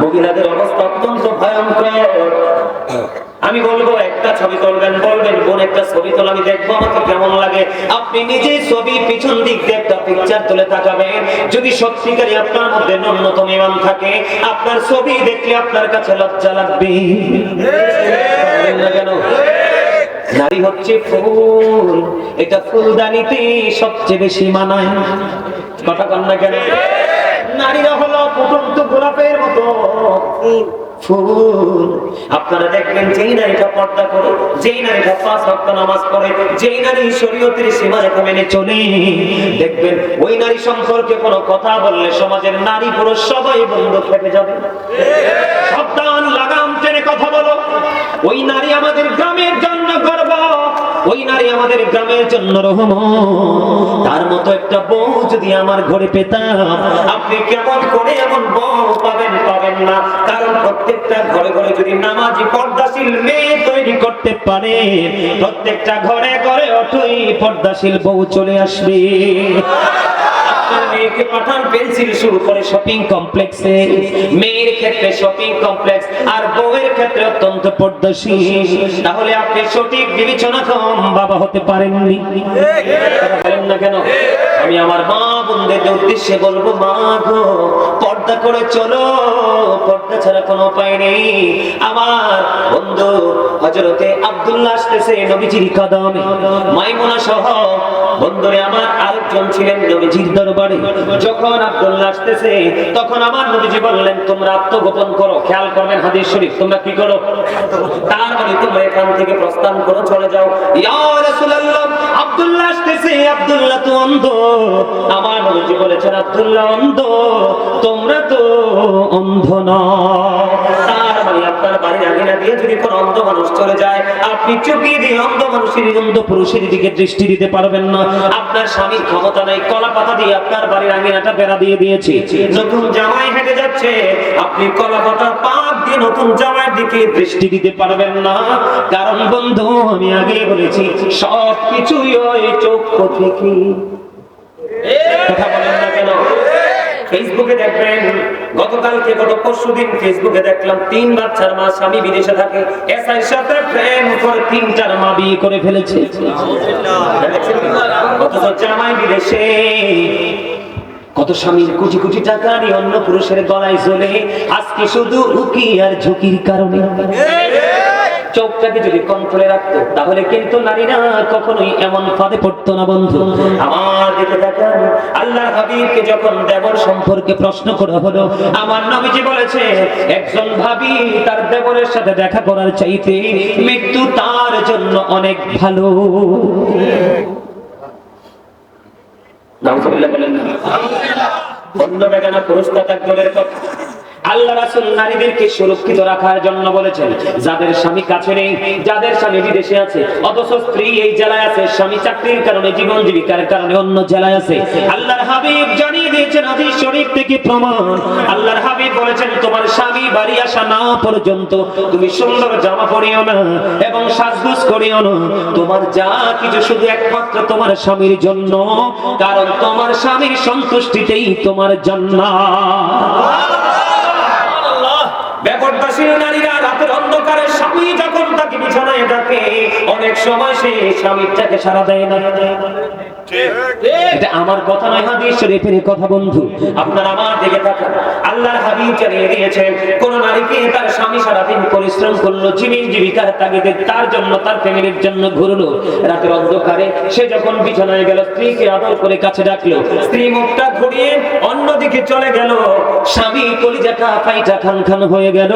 মহিলাদের অবস্থা অত্যন্ত ভয়ঙ্কর। আমি বলবো একটা ছবি তুলবেন, বলবেন বোন একটা ছবি তোল, আমি দেখবো আমাকে কেমন লাগে। আপনি নিজে ছবি পিছন দিক দিয়ে একটা পিকচার তুলে তাকাবেন, যদি সত্যিকারই আপনার মধ্যে ন্যূনতম ঈমান থাকে, আপনার ছবি দেখলে আপনার কাছে লজ্জা লাগবে। কেন? নারী হচ্ছে ফুল, এটা ফুলদানিতে সবচেয়ে বেশি মানায়। কথা কন না কেন? নারীরা হলো ফুটন্ত গোলাপের মতো ফুল, ফুল। আপনারা দেখবেন যেই নারীটা পর্দা করে, যেই নারীটা 5 ওয়াক্ত নামাজ পড়ে, যেই নারী শরীয়তের সীমারেখা মেনে চলে, দেখবেন ওই নারী সম্পর্কে কোনো কথা বললে সমাজের নারী পুরুষ সবাই বন্ধ খেপে যাবে। সাবধান, লাগাম টেনে কথা বলো। ওই নারী আমাদের গ্রামের জন্য গর্ব, ওই নারী আমাদের গ্রামের জন্য রহমত। তার মতো একটা বউ যদি আমার ঘরে পেতাম, আপনি কেমন করে এমন বউ পাবেন? পাবেন না। কারণ প্রত্যেকটা ঘরে ঘরে যদি নামাজি পর্দাশীল মেয়ে তৈরি করতে পারে, প্রত্যেকটা ঘরে ঘরে অটই পর্দাশীল বউ চলে আসবে। মেয়েকে পাঠান পেন্সিল শুরু করে শপিং কমপ্লেক্সে, মেয়ের ক্ষেত্রে শপিং কমপ্লেক্স, আর বউয়ের ক্ষেত্রে অত্যন্ত পর্দাশীল। তাহলে আপনি সঠিক বিবেচনা কম বাবা হতে পারেননি। বলেন না কেন? আমি আমার মা বোনদের উদ্দেশ্যে বলবো, মা গো, পর্দা করে চলো, পর্দা ছাড়া কোনো উপায় নেই। আমার বন্ধু হযরতে আব্দুল্লাহ আসতেছে নবীজির কদমে, মাইমুনা সহ বন্ধুরে আমার আরেকজন ছিলেন নবীজির দরবারে। যখন আব্দুল্লাহ আসতেছে, তখন আমার নবীজি বললেন, তোমরা আত্মগোপন করো। খেয়াল করবেন হাদিস শরীফ, তোমরা কি করো? তার মানে তোমরা এখান থেকে প্রস্থান করো, চলে যাও। ইয়া রাসূলুল্লাহ, আব্দুল্লাহ আসতেছে, আব্দুল্লাহ তো অন্ধ। আমার নবীজি বলেছেন, আব্দুল্লাহ অন্ধ, তোমরা তো অন্ধ নও। তার মানে আপনার বাড়ির আঙিনা দিয়ে যদি কোনো অন্ধ মানুষ চলে যায়, আপনি চোখে দিয়ে অন্ধ মানুষের, অন্ধ পুরুষের দিকে দৃষ্টি দিতে পারবেন না। আপনার স্বামীর ক্ষমতা নাই, কলা পাতা দিয়ে আপনার বাড়ির আঙিনাটা বেড়া দিয়ে দিয়েছে। নতুন জামাই হেঁটে যাচ্ছে, আপনি কলা পাতা পাক দিয়ে নতুন জামাইয়ের দিকে দৃষ্টি দিতে পারবেন না। কারণ বন্ধু, আমি আগে বলেছি, সবকিছুই ওই চক্ষু থেকে। কথা বলেন না কেন? ফেসবুকে দেখবেন, গতকালকে গত পরশুদিন ফেসবুকে দেখলাম 3 বাচ্চার মা, স্বামী বিদেশে থাকে, এসআইর সাথে প্রেম করে 3-4 মা বিয়ে করে ফেলেছে। অথচ জামাই বিদেশে। কত স্বামীর কোটি কোটি টাকা নিয়ে অন্য পুরুষের গলায় ঝোলে, আজকে শুধু উকি আর ঝুঁকির কারণে। চোখটাকে যদি কন্ট্রোলে রাখতো, তাহলে কিন্তু নারীরা কখনোই এমন ফাঁদে পড়তো না। বন্ধু আমার দিকে তাকান, আল্লাহর হাবিবকে যখন দেবর সম্পর্কে প্রশ্ন করা হলো, আমার নবীজি বলেছে, একজন ভাবি তার দেবরের সাথে দেখা করার চাইতে মৃত্যু তার জন্য অনেক ভালো। নাউজুবিল্লাহ বলেন না। অন্য বেগানা পুরুষ তার দলের কথা। আল্লাহ রাসূল নারীদেরকে সুরক্ষিত রাখার জন্য বলেছেন, যাদের স্বামী কাছে নেই, যাদের স্বামী বিদেশে আছে, অথচ স্ত্রী এই জেলায় আছে, স্বামী চাকরির কারণে, জীবন জীবিকার কারণে অন্য জেলায় আছে, আল্লাহর হাবিব জানিয়ে দিয়েছেন হাদিস শরীফ থেকে প্রমাণ। আল্লাহর হাবিব বলেছেন, তোমার স্বামী বাড়ি আসা না পর্যন্ত তুমি সুন্দর জামা পরিও না এবং সাজগোজ করিও না। তোমার যা কিছু শুধু একমাত্র তোমার স্বামীর জন্য, কারণ তোমার স্বামীর সন্তুষ্টিতেই তোমার জান্নাত। বেপরদাশীল নারীরা রাতের অন্ধকারে স্বামী যখন তাকে বিছানায় ডাকে, অনেক সময় সে স্বামীটাকে সাড়া দেয় না। এটা আমার কথা নয়, হাদিস শরীফের কথা। বন্ধু আপনারা আমার দিকে তাকান, আল্লাহর হাবিব জানিয়ে দিয়েছেন, কোন নারীকে তার স্বামী সারাদিন পরিশ্রম করলো, জীবন জীবিকার তাগিদে তার জন্য, তার ফ্যামিলির জন্য ঘুরলো, রাতের অন্ধকারে সে যখন বিছানায় গেল, স্ত্রীকে আদর করে কাছে ডাকলো, স্ত্রী মুখটা ঘুরিয়ে অন্যদিকে চলে গেল, স্বামী কলিজাটা ফাইটা খান খান হয়ে গেল।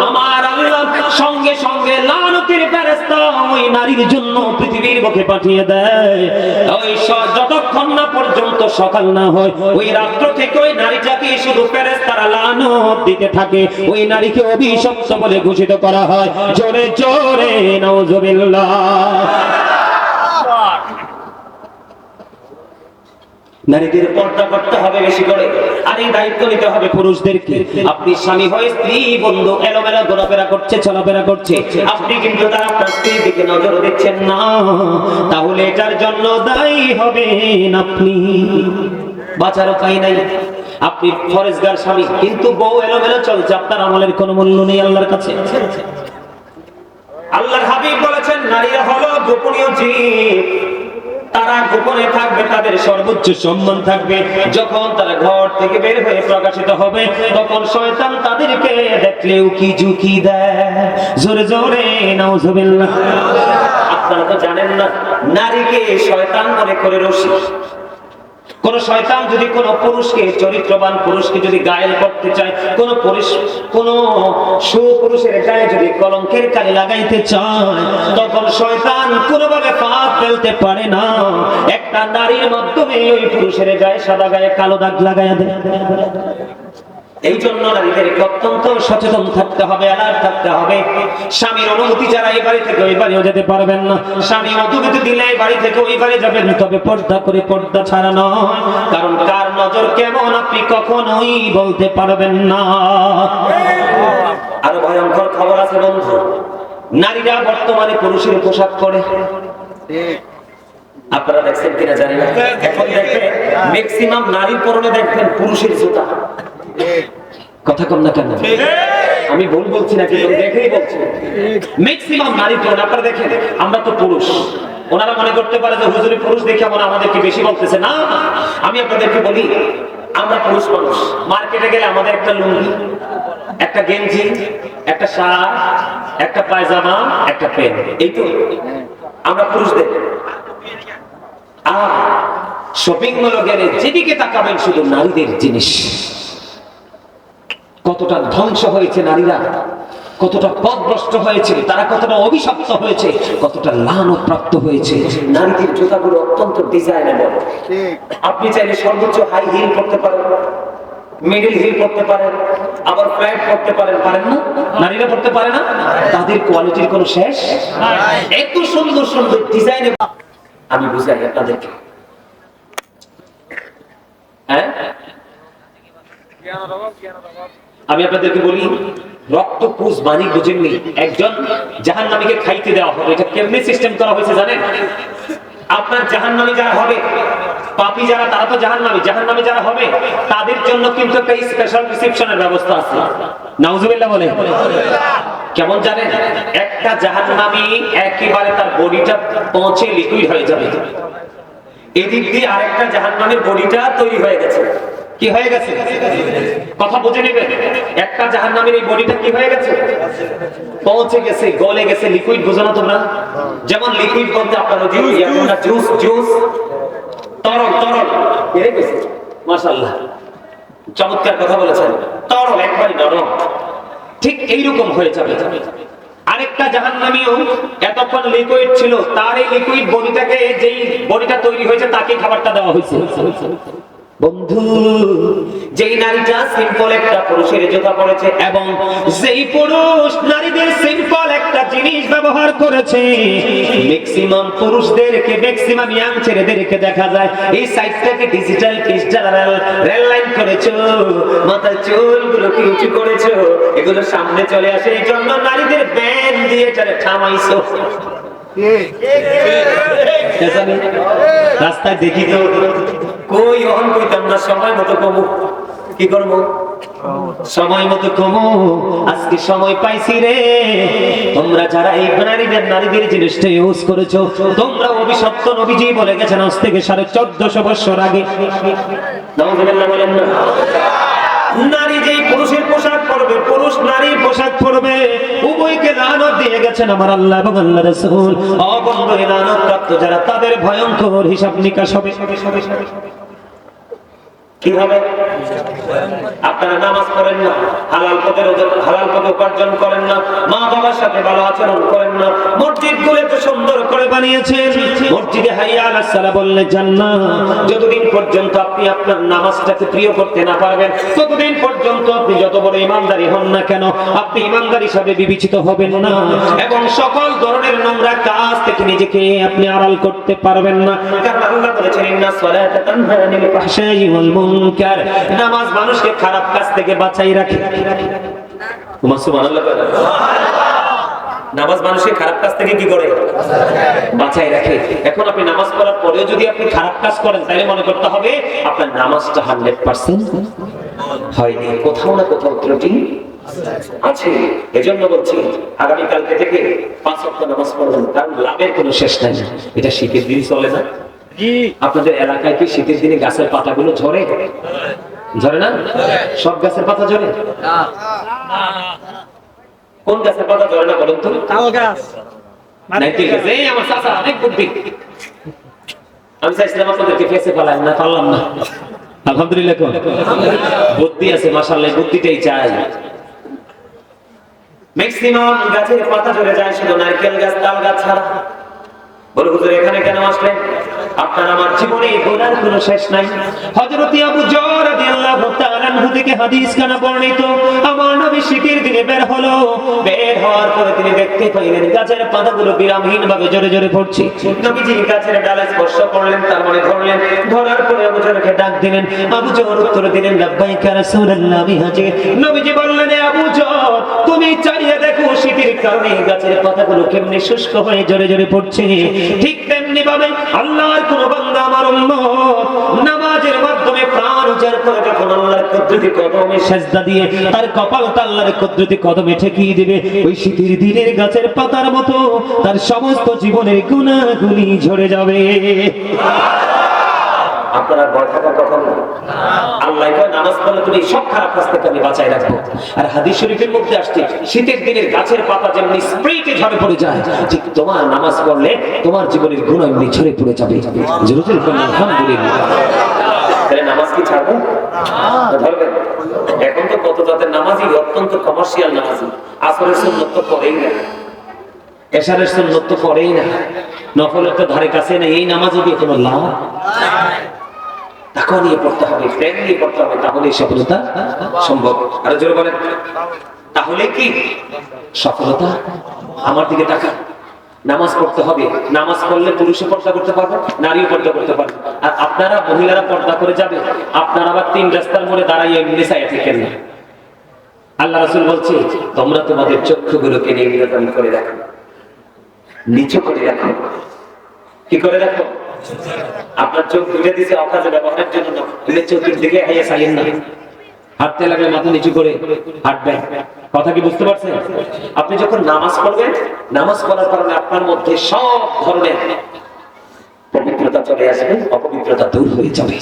আমার আল্লাহ সঙ্গে সঙ্গে লানতের ফেরেশতা ওই নারীর জন্য পৃথিবীর বুকে পাঠিয়ে দেয়। ওই যতক্ষণ না পর্যন্ত সকাল না হয়, ওই রাত্র থেকে ওই নারীটাকে শুধু ফেরেশতারা লানত দিতে থাকে, ওই নারীকে অভিশপ্ত বলে ঘোষিত করা হয়। জোরে জোরে নাউজুবিল্লাহ। নারীদের পর্দা করতে হবে বেশি করে, আর এই দায়িত্ব নিতে হবে পুরুষদেরকে। আপনি স্বামী হয়ে স্ত্রী বন্ধু এলোমেলো ঘোরাফেরা করছে, চলাফেরা করছে, আপনি কিন্তু তার আপনার স্ত্রীর দিকে নজর দিচ্ছেন না, তাহলে এটার জন্য দায়ী হবেন আপনি। বাঁচার উপায় নাই। আপনি ফরেজগার স্বামী, কিন্তু বউ এলোমেলো চলছে, আপনার আমলের কোনো মূল্য নেই আল্লাহর কাছে। আল্লাহর হাবিব বলেছেন, নারীরা হলো গোপনীয় জীব, তারা গোপনে থাকবে, তাদের সর্বোচ্চ সম্মান থাকবে। যখন তারা ঘর থেকে বের হয়ে প্রকাশিত হবে, তখন শয়তান তাদেরকে দেখলে উকি ঝুঁকি দেয়। জোরে জোরে নাউজুবিল্লাহ। আপনারা তো জানেন না, নারীকে শয়তান মনে করে রশি। কোন শয়তান যদি কোন পুরুষকে, চরিত্রবান পুরুষকে যদি গায়েল করতে চায়, কোন সুপুরুষের গায়ে যদি কলঙ্কের কালি লাগাইতে চায়, তখন শয়তান কোনোভাবে ফাঁদ ফেলতে পারে না। একটা নারীর মাধ্যমে ওই পুরুষের গায়ে সাদা গায়ে কালো দাগ লাগাইয়া দেয়। এই জন্য নারীদেরকে অত্যন্ত সচেতন থাকতে হবে, অ্যালার্ট থাকতে হবে। স্বামীর অনুমতি ছাড়া এই বাড়ি থেকে ওই বাড়িও যেতে পারবেন না। স্বামী অনুমতি দিলে এই বাড়ি থেকে ওই বাড়ি যাবেন, তবে পর্দা করে, পর্দা ছাড়া নয়। কারণ কার নজর কেমন আপনি কখনোই বলতে পারবেন না। আরো ভয়ঙ্কর খবর আছে বন্ধু, নারীরা বর্তমানে পুরুষের পোশাক পরে। আপনারা দেখছেন কিনা জানি না, এখন দেখবেন ম্যাক্সিমাম নারীর পরনে দেখবেন পুরুষের জুতা। কথা কম না কেন? আমি ভুল বলছি না, কিন্তু দেখেই বলছি ম্যাক্সিমাম নারীর পরনে। আপনারা দেখেন, আমরা তো পুরুষ, ওনারা মনে করতে পারে যে হুজুরি পুরুষ দেখে আমরা আমাদেরকে বেশি বলতেছে। না, আমি আপনাদেরকে বলি, আমরা পুরুষ মানুষ। মার্কেটে গেলে আমাদের একটা লুঙ্গি, একটা গেঞ্জি, একটা শার্ট, একটা পায়জামা, একটা প্যান্ট, এই তো আমরা পুরুষদের। আর শপিং মলে গেলে যেদিকে তাকাবেন শুধু নারীদের জিনিস। কতটা ধ্বংস হয়েছে নারীরা, কতটা পথভ্রষ্ট হয়েছে তারা, কতটা অভিশপ্ত হয়েছে, কতটা লানত প্রাপ্ত হয়েছে। নারীদের জুতাগুলো অত্যন্ত ডিজাইনেবল। আপনি চাইলে সর্বোচ্চ হাই হিল করতে পারেন, মিডল হিল করতে পারেন, আবার ফ্ল্যাট করতে পারেন। পারেন না? নারীরা করতে পারে না? তাদের কোয়ালিটির কোনো শেষ নাই। এত সুন্দর সুন্দর ডিজাইনে আমি বুঝাই আপনাদেরকে। হ্যাঁ, আমি আপনাদেরকে বলি, রক্ত পুষ বাণী বুঝেননি, একজন জাহান্নামীকে খাইতে দেওয়া হবে। এটা কেমনে সিস্টেম করা হয়েছে জানেন? আপনার জাহান্নামী যারা হবে, পাপী যারা, তারা তো জাহান্নামী। জাহান্নামী যারা হবে তাদের জন্য কিন্তু একটা স্পেশাল রিসেপশনের ব্যবস্থা আছে। নাউজুবিল্লাহ বলে। কেমন জানেন? একটা জাহান্নামী একেবারে তার বডিটা পৌঁছে লিকুইড হয়ে যাবে, এদিক দিয়ে আরেকটা জাহান্নামীর বডিটা তৈরি হয়ে গেছে। কি হয়ে গেছে? কথা বুঝে নেবেন। একটা জাহান্নামীর এই বডিটা কি হয়ে গেছে? পৌঁছে গেছে, গলে গেছে। লিকুইড বুঝো না তোমরা? যেমন লিকুইড বলতে আপনারা জুস, জুস, তরল, তরল এর গেছে। মাশাআল্লাহ, চমৎকার কথা বলেছেন। তরল, একবারই নরম। ঠিক এইরকম হয়ে যাবে। আরেকটা জাহান্নামীও এতক্ষণ লিকুইড ছিল, তার এই লিকুইড বডিটাকে, যেই বডিটা তৈরি হয়েছে তাকে খাবারটা দেওয়া হয়েছে। বন্ধু, যেই নারীটা সিম্পল একটা পুরুষের জুতা পরেছে, এবং যেই পুরুষ নারীদের সিম্পল একটা জিনিস ব্যবহার করেছে, ম্যাক্সিমাম পুরুষদেরকে, ম্যাক্সিমাম ইয়াং ছেলেদেরকে দেখা যায় এই সাইডটাকে ডিজিটাল ক্রিস্টাল রেল লাইন করেছো, মাথার চুলগুলোকে উঁচু করেছো, এগুলো সামনে চলে আসে। এই জন্য নারীদের ব্যান্ড দিয়ে এটারে থামাইছো। রাস্তায় দেখি তো, কই অহন কইতাম না, সময় মতো কমু। কি করবো? সময় মতো কমু। আজকে সময় পাইছি রে। তোমরা যারা এই নারীদের জিনিসটা ইউজ করেছো, তোমরা অভিশপ্ত। নবীজি বলে গেছেন আজ থেকে 1450 বছর আগে। নাউজুবিল্লাহ বলেন না? নারী যেই পুরুষের পোশাক পরবে, পুরুষ নারীর পোশাক পরবে, উভয়কে লানত দিয়ে গেছেন আমার আল্লাহ এবং আল্লাহ রাসূল। অবন্ধ লানত প্রাপ্ত যারা, তাদের ভয়ঙ্কর হিসাব নিকাশ হবে। কি হবে? আপনারা নামাজ পড়েন না, হালাল পথে উপার্জন করেন না, মা বাবার সাথে ভালো আচরণ করেন না, মসজিদ গুলো এত সুন্দর করে বানিয়েছেন, মসজিদে হাইয়া আলাস সালাহ বললে যান না। যতদিন পর্যন্ত আপনি আপনার নামাজটাকে প্রিয় করতে না পারবেন, ততদিন পর্যন্ত আপনি যত বড় ইমানদারি হন না কেন, আপনি ইমানদার হিসাবে বিবেচিত হবেন না, এবং সকল ধরনের নোংরা কাজ থেকে নিজেকে আপনি আড়াল করতে পারবেন না। কারণ আল্লাহ বলেছেন, ইন্নাস সালাতা তানহা আনিল ফাহশাই ওয়াল মুনকার। নামাজ মানুষকে খারাপ কাজ থেকে বাঁচাই রাখে। সুবহানাল্লাহ। নামাজ মানুষকে খারাপ কাজ থেকে কি করে? বাঁচাই রাখে। এখন আপনি নামাজ পড়ার পরেও যদি আপনি খারাপ কাজ করেন, তাহলে মনে করতে হবে আপনার নামাজটা 100% হয়নি, কোথাও না কোথাও ত্রুটি আছে। এজন্য বলছি, আগামীকালকে থেকে 5 ওয়াক্ত নামাজ পড়বেন, কারণ লাভের কোনো শেষ নাই। এটা শীতের দিন চলে না? আপনাদের এলাকায় কি শীতের দিনে গাছের পাতাগুলো ঝরে? ঝরে না? সব গাছের পাতা ঝরে? কোন গাছের পাতা ঝরে না বলুন তো? তাল গাছ। নারকেল গাছ। এই আমার চাচা অনেক বুদ্ধি। আমি চাইছিলাম আপনাদেরকে ফেসে পালাম না, পারলাম না। আলহামদুলিল্লাহ, বুদ্ধি আছে মাশাআল্লাহ, বুদ্ধিটাই চাই। ম্যাক্সিমাম গাছের পাতা ঝরে যায়, শুধু নারকেল গাছ তাল গাছ ছাড়া। বলে হুজুর এখানে কেন আসলেন? আপনার আমার জীবনে গুনার কোনো শেষ নাই। হযরত আবু যর রাদিয়াল্লাহু তাআলা আনহু থেকে হাদিস কানা বর্ণিত, আমার নবী শীতের দিনে বের হলো, বের হওয়ার পরে তিনি দেখতে পাইলেন গাছের পাতাগুলো বিরামহীন ভাবে জোরে জোরে পড়ছে। নবীজি গাছের ডালে স্পর্শ করলেন, তার মানে ধরলেন, ধরার পরে আবু যরকে ডাক দিলেন। আবু যর উত্তর দিলেন, লাব্বাইকা রাসূলুল্লাহ, আমি হাজির। নবীজি বললেন, আবু যর তুমি চাইয়ে দেখো শীতের কারণে গাছের পাতাগুলো কেমনে শুষ্ক হয়ে জোরে জোরে পড়ছে। ঠিক তেমনি ভাবে আল্লাহর কোন বান্দা আমার উম্মত নামাজের মাধ্যমে প্রাণ উজাড় করে যখন আল্লাহর কুদরতি কদমে সিজদা দিয়ে তার কপালটা আল্লাহর কুদরতি কদমে ঠেকিয়ে দিবে, ওই শীতের দিনের গাছের পাতার মতো তার সমস্ত জীবনের গুনাহগুলি ঝরে যাবে। আপনারা ভয় থাকার কথা না। আল্লাহ কয় নামাজ পড়লে তুমি সব খারাপ কাজ থেকে আমি বাঁচায় রাখবো। আর হাদিস শরীফের মধ্যে আসছে শীতের দিনের গাছের পাতা যেমনি স্প্রেতে ঝরে পড়ে যায়, ঠিক তোমার নামাজ পড়লে তোমার জীবনের গুনাহ এমনি ঝরে পড়ে যাবে। জোরে বলুন আলহামদুলিল্লাহ। তাহলে নামাজ কি ছাড়বে? ধরবেন। এখন তো কত জাতের নামাজি অত্যন্ত কমার্শিয়াল নামাজি, আসরের সুন্নাত তো পড়েই না, এশারের সুন্নাত তো পড়েই না, নফলের তো ধারে কাছে নেই। এই নামাজে দিয়ে কোনো লাভ নাই। তাকে নিয়ে পড়তে হবে, প্রেম নিয়ে পড়তে হবে, তাহলে সফলতা সম্ভব। আর জোরে বলেন, তাহলে কি সফলতা? আমার দিকে তাকান। নামাজ পড়তে হবে, নামাজ পড়লে পুরুষও পর্দা করতে পারবে, নারীও পর্দা করতে পারবে। আর আপনারা মহিলারা পর্দা করে যাবে, আপনারা আবার তিন রাস্তার মোড়ে দাঁড়াইয়ে এমনি চাইয়া থাকেন না। আল্লাহ রাসূল বলছে, তোমরা তোমাদের চক্ষুগুলোকে নির্বিরতন করে রাখো, নিচু করে রাখো। কি করে রাখো? আপনার চোখ দুটো দিছে অকাজে ব্যবহারের জন্য না, এর চোখের দিকে হাইয়া চাইলেন না। হাঁটতে লাগলে মাথা নিচু করে হাঁটবেন। কথা কি বুঝতে পারছেন? আপনি যখন নামাজ পড়বেন, নামাজ পড়ার কারণে আপনার মধ্যে সব ধরনের পবিত্রতা চলে আসবে, অপবিত্রতা দূর হয়ে যাবে।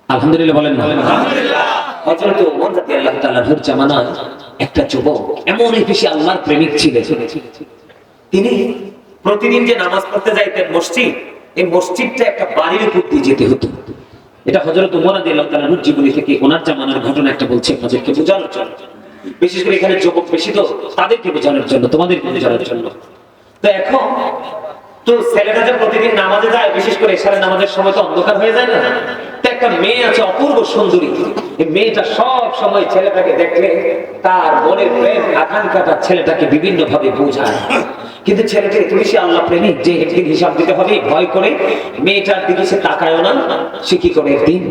আলহামদুলিল্লাহ বলেন না? আলহামদুলিল্লাহ। হযরত ওমর রাদিয়াল্লাহু তাআলা এর জামানায় একটা যুবক এমন বেশি আল্লাহর প্রেমিক ছিলেন, তিনি প্রতিদিন যে নামাজ পড়তে যাইতেন মসজিদ, এই মসজিদটা একটা বাড়ির উপর দিয়ে যেতে হতো। এটা হযরত ওমর রাদিয়াল্লাহু তাআলা এর জীবনী থেকে ওনার জামানার ঘটনা একটা বলছে আপনাদেরকে বোঝানোর জন্য। বিশেষ করে এখানে যুবক বেশি তো তাদেরকে বোঝানোর জন্য, তোমাদেরকে বোঝানোর জন্য। তো এখন তো ছেলেরা যে প্রতিদিন নামাজে যায়, বিশেষ করে এশারের নামাজের সময় তো অন্ধকার হয়ে যায় না। তো একটা মেয়ে আছে অপূর্ব সুন্দরী, এই মেয়েটা সব সময় ছেলেটাকে দেখলে তার মনের প্রেম আকাঙ্ক্ষাটা ছেলেটাকে বিভিন্ন ভাবে বোঝায়। কিন্তু ছেলেটা এত বেশি আল্লাহ প্রেমিক যে একদিন হিসাব দিতে হবে, ভয় করে মেয়েটার দিকে সে তাকায়ও না। সে কি করে, একদিন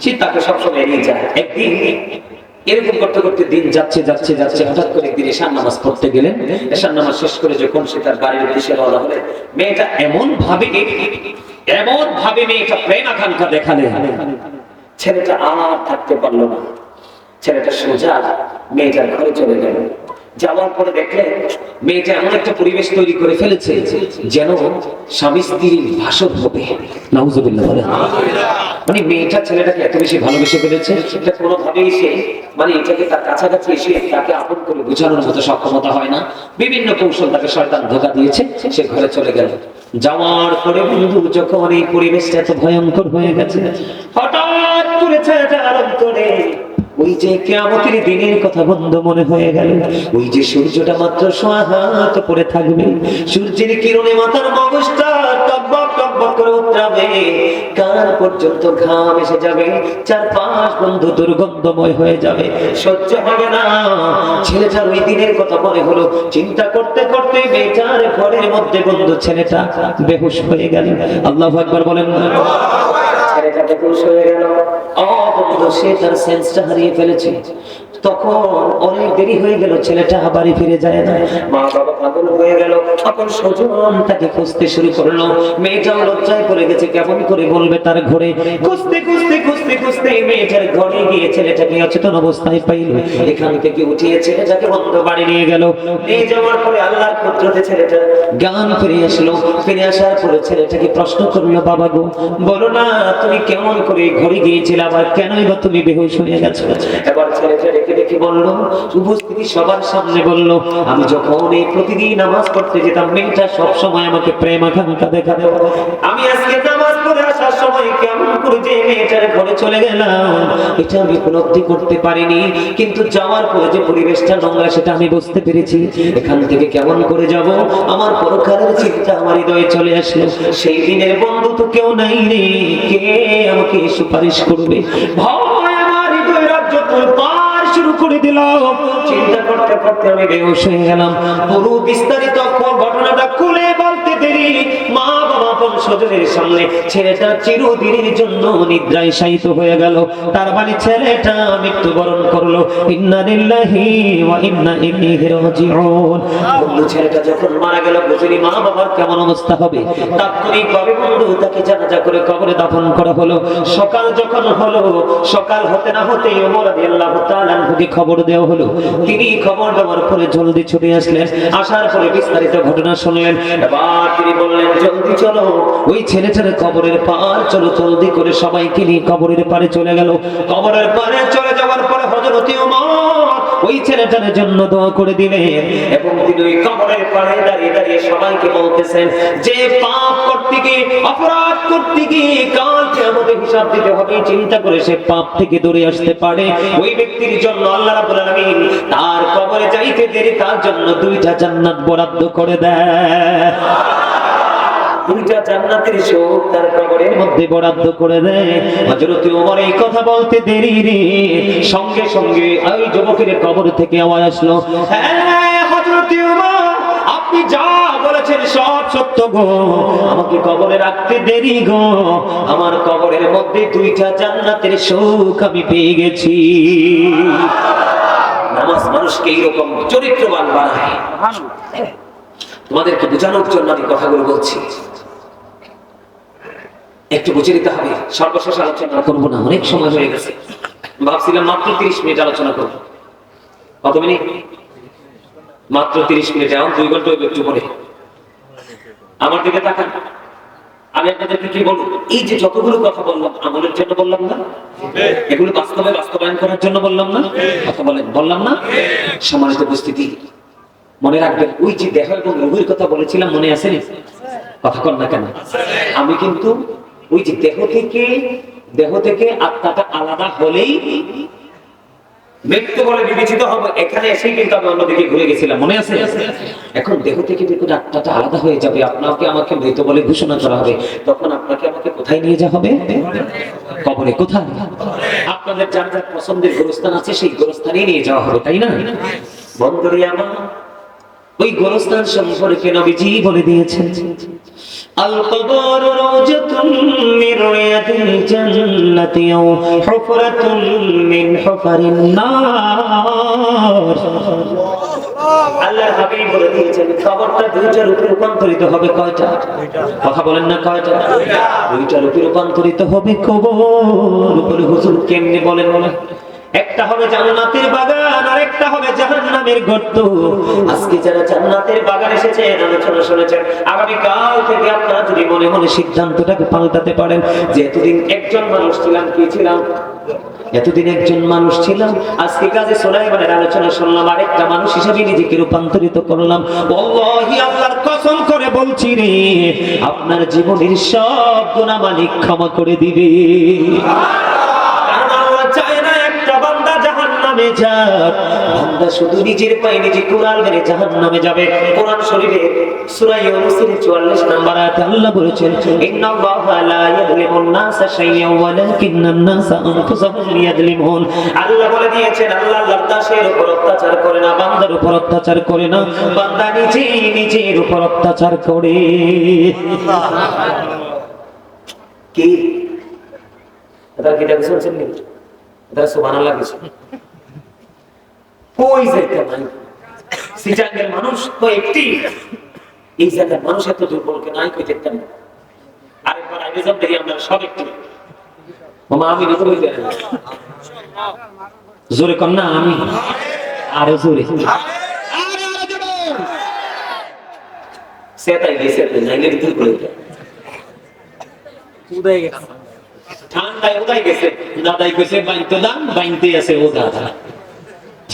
সে তাকে সবসময় এড়িয়ে যায়। একদিন এরকম করতে করতে দিন যাচ্ছে যাচ্ছে যাচ্ছে, হঠাৎ করে একদিন এশার নামাজ পড়তে গেলেন। এশার নামাজ শেষ করে যখন সে তার বাড়ির উদ্দেশ্যে রওনা হলেন, মেয়েটা এমন ভাবে মেয়েটা প্রেম আকাঙ্ক্ষা দেখালেন, ছেলেটা আর থাকতে পারলো না। ছেলেটা সোজা মেয়েটার ঘরে চলে গেল। যাওয়ার পরে দেখলেন মেয়েটা এমন একটা পরিবেশ তৈরি করে ফেলেছে যেন স্বামী স্ত্রীর ভাষণ হবে। নাউজুবিল্লাহ বলেন। মানে মেয়েটা ছেলেটাকে এত বেশি ভালোবেসে ফেলেছে, এটা কোনোভাবেই সে মানে এটাকে তার কাছাকাছি এসে তাকে আপন করে বোঝানোর মতো সক্ষমতা হয় না। বিভিন্ন কৌশল তাকে শয়তান ধোঁকা দিয়েছে, সে ঘরে চলে গেল। যাওয়ার পরে বন্ধু যখন এই পরিবেশটা এত ভয়ঙ্কর হয়ে গেছে, হঠাৎ করে ছেলেটা আরম্ভ করে ওই যে কিয়ামতের দিনের কথা বন্ধ মনে হয়ে গেল। ওই যে সূর্যটা মাত্র সোয়া হাত উপরে থাকবে, সূর্যের কিরণে মাথার মগজটা টকবক টকবক করে উঠবে, কান পর্যন্ত ঘাম এসে যাবে, চারপাশ বন্ধু দুর্গন্ধময় হয়ে যাবে, সহ্য হবে না। ছেলেটার ওই দিনের কথা মনে হলো, চিন্তা করতে করতে বেচার ঘরের মধ্যে বন্ধু ছেলেটা বেহুশ হয়ে গেল। আল্লাহু আকবার বলেন না? ছেলেটা বেহুশ হয়ে গেল। সে তার সেন্সটা হারিয়ে ফেলেছে। তখন অনেক দেরি হয়ে গেল, ছেলেটা বাড়ি ফিরে যায় না। মা বাবা পাগল হয়ে গেল। তখন স্বজন তাকে খুঁজতে শুরু করলো। মেয়েটাও লজ্জায় পড়ে গেছে, কেমন করে বলবে তার ঘরে। খুঁজতে খুঁজতে খুঁজতে খুঁজতে মেয়েটার ঘরে গিয়ে ছেলেটাকে অচেতন অবস্থায় পাইল। এখান থেকে উঠিয়ে ছেলেটাকে বন্ধ বাড়ি নিয়ে গেল। নিয়ে যাওয়ার পরে আল্লাহর কুদরতে ছেলেটা জ্ঞান ফিরে আসলো। ফিরে আসার পরে ছেলেটাকে প্রশ্ন করলো, বাবা গো বলো না তুমি কেমন করে ঘরে গিয়েছিলে, আবার কেনই বা তুমি বেহুশ হয়ে গেছো? এবার ছেলেটা রেখে ডেকে বলল, উপস্থিতি সবার সামনে বলল, আমি যখন এই প্রতিদিন নামাজ পড়তে যেতাম মেয়েটা সব সময় আমাকে প্রেম আকাঙ্ক্ষা দেখাতো। আমি আজকে নামাজ পড়ে আসার সময় কেমন করে যে মেয়েটার ঘরে চলে গেলাম এটা আমি উপলব্ধি করতে পারিনি, কিন্তু যাওয়ার পরে যে পরিবেশটা নোংরা সেটা আমি বুঝতে পেরেছি। এখান থেকে কেমন করে যাব, আমার পরকালের চিন্তা আমার হৃদয়ে চলে আসলো। সেই দিনের বন্ধু তো কেউ নাই রে, কে আমাকে সুপারিশ করবে? ভয় আমার হৃদয় রাজ্য তোলপাড় শুরু করে দিল। চিন্তা করতে করতে আমি বেহুশ হয়ে গেলাম। পুরো বিস্তারিত ঘটনাটা খুলে বলতে দেরি, মা বাবা স্বজনের সামনে ছেলেটা চিরদিনের জন্য নিদ্রায় শায়িত হয়ে গেল। তার মানে ছেলেটা মৃত্যুবরণ করলো। ইন্না লিল্লাহি ওয়া ইন্না ইলাইহি রাজিউন। বন্ধু ছেলেটা যখন মারা গেল বুঝলি মা বাবার কেমন অবস্থা হবে। তাৎক্ষণিকভাবে বন্ধু তাকে জানাজা করে কবরে দাফন করা হলো। সকাল যখন হলো, সকাল হতে না হতে ওমর রাদিয়াল্লাহু তাআলা আনহুকে খবর দেওয়া হলো। তিনি খবর দেওয়ার পরে জলদি ছুটে আসলেন। আসার পরে বিস্তারিত ঘটনা শুনলেন। এবার তিনি বললেন, জলদি চলো ওই ছেলেটার কবরের পার চলো। জলদি করে সবাইকে নিয়ে কবরের পারে চলে গেল। কবরের পারে চলে যাওয়ার পরে হযরত ওমর ওই ছেলেটার জন্য দোয়া করে দিলেন এবং তিনি ওই কবরের পারে দাঁড়িয়ে দাঁড়িয়ে সবাইকে বলতেছেন, যে পাপ করতে গিয়ে অপরাধ করতে গিয়ে কালকে আমাদের হিসাব দিতে হবে, চিন্তা করে সে পাপ থেকে দূরে আসতে পারে, ওই ব্যক্তির জন্য আল্লাহ রাব্বুল আলামিন তার কবরে যাইতে দেরি তার জন্য 2টা জান্নাত বরাদ্দ করে দেয়। 2টা জান্নাতের সুখ তার কবরের মধ্যে বরাদ্দ করে দেয়। হযরত ওমর এই কথা বলতে দেরি রে, সঙ্গে সঙ্গে ওই যুবকের কবর থেকে আওয়াজ আসলো, হ্যাঁ হযরত ওমর আপনি যা বলেছেন সব সত্য গো, আমাকে কবরে রাখতে দেরি গো, আমার কবরের মধ্যে 2টা জান্নাতের সুখ আমি পেয়ে গেছি। নামাজ মানুষকে এইরকম চরিত্রবান বানায়। তোমাদেরকে বোঝানোর জন্য আমি কথাগুলো বলছি, একটু বুঝে নিতে হবে। সর্বশেষ আলোচনা করবো না, অনেক সময় হয়ে গেছে। ভাবছিলাম মাত্র 30 মিনিট আলোচনা করবো। কত মিনিট? মাত্র 30 মিনিট, এখন 2 ঘন্টা একটু পরে। আমার দিকে তাকান, আমি আপনাদেরকে কি বলবো, এই যে যতগুলো কথা বললাম আমলের জন্য বললাম না, এগুলো বাস্তবে বাস্তবায়ন করার জন্য বললাম না, কথা বলেন বললাম না? সম্মানিত উপস্থিতি, মনে রাখবেন ওই যে দেহ এবং রূহের কথা বলেছিলাম, মনে আছে? কথা কর না কেন? আমি কিন্তু ওই যে দেহ থেকে আত্মাটা আলাদা হলেই মৃত্যু বলে বিবেচিত হবে, এখানে এসেই কিন্তু আমি অন্যদিকে ঘুরে গেছিলাম, মনে আছে? এখন দেহ থেকে যখন আত্মাটা আলাদা হয়ে যাবে, আপনাকে আমাকে মৃত বলে ঘোষণা করা হবে, তখন আপনাকে আমাকে কোথায় নিয়ে যাওয়া হবে? কবরে। কোথায়? আপনাদের যার যার পছন্দের গোরস্থান আছে সেই গোরস্থানে নিয়ে যাওয়া হবে, তাই না? বন্ধুরা আমার, ওই গোরস্থান সম্পর্কে নবীজি বলে দিয়েছেন, আল কবর রাওজাতুন মিন রিয়াদিল জান্নাতি আও হুফরাতুন মিন হুফারিন নার। আল্লাহর হাবিব বলে দিয়েছেন কবরটা 2টা রূপে রূপান্তরিত হবে। কয়টা? কথা বলেন না, কয়টা? 2টা রূপে রূপান্তরিত হবে কবর। বলে হুজুর কেমনে বলেন? একটা হবে জান্নাতের বাগান আর একটা হবে জাহান্নামের গর্ত। আজকে যারা জান্নাতের বাগান এসেছেন, আলোচনা শুনেছেন, আগামী কাল থেকে আপনারা যদি মনে মনে সিদ্ধান্তটাকে পাল্টাতে পারেন যে এতদিন একজন মানুষ ছিলাম, কি ছিলাম? এতদিন একজন মানুষ ছিলাম, আজকে কাজে সুলাইমানের আলোচনা শুনলাম, আরেকটা মানুষ হিসেবে নিজেকে রূপান্তরিত করলাম। আল্লাহি আল্লাহর কসম করে বলছি রে, আপনার জীবনের সব গুনাহ মালিক ক্ষমা করে দিবে। বান্দা শুধু নিজের পায়ে নিজে কুড়াল মেরে জাহান্নামে যাবে। কোরআন শরীফে সূরা ইউনূসের 44 নম্বর আয়াতে আল্লাহ বলেছেন, ইন্নাল্লাহা লা ইয়াযলিমুন নাসা শাইয়্যান ওয়ালাকিন্নান নাসা আনফুসাহুম ইয়াযলিমুন। আল্লাহ বলে দিয়েছেন, আল্লাহ আল্লাহর দাসের উপর অত্যাচার করে না, বান্দার উপর অত্যাচার করে না, বান্দা নিজের উপর অত্যাচার করে। কি এটা কি দেখছেন? নি এটা সুবহানাল্লাহ কিছু কই যাইতে নাই। সিজাঙ্গের মানুষ তো একটি, এই জায়গার মানুষ এত দুর্বল কে নাই কই দেখতেন। আরেকবার আগে যাব দেখি আমরা সব একটি। মামা আমি নিতে বলতে জোরে কম না, আমি আরো জোরে সেটাই গেছে নাইলে দূর করে উদয় গেছে, ঠান্ডায় উদয় গেছে, দাদাই কইছে বাইতে দাম বাইতে আছে ও দাদা।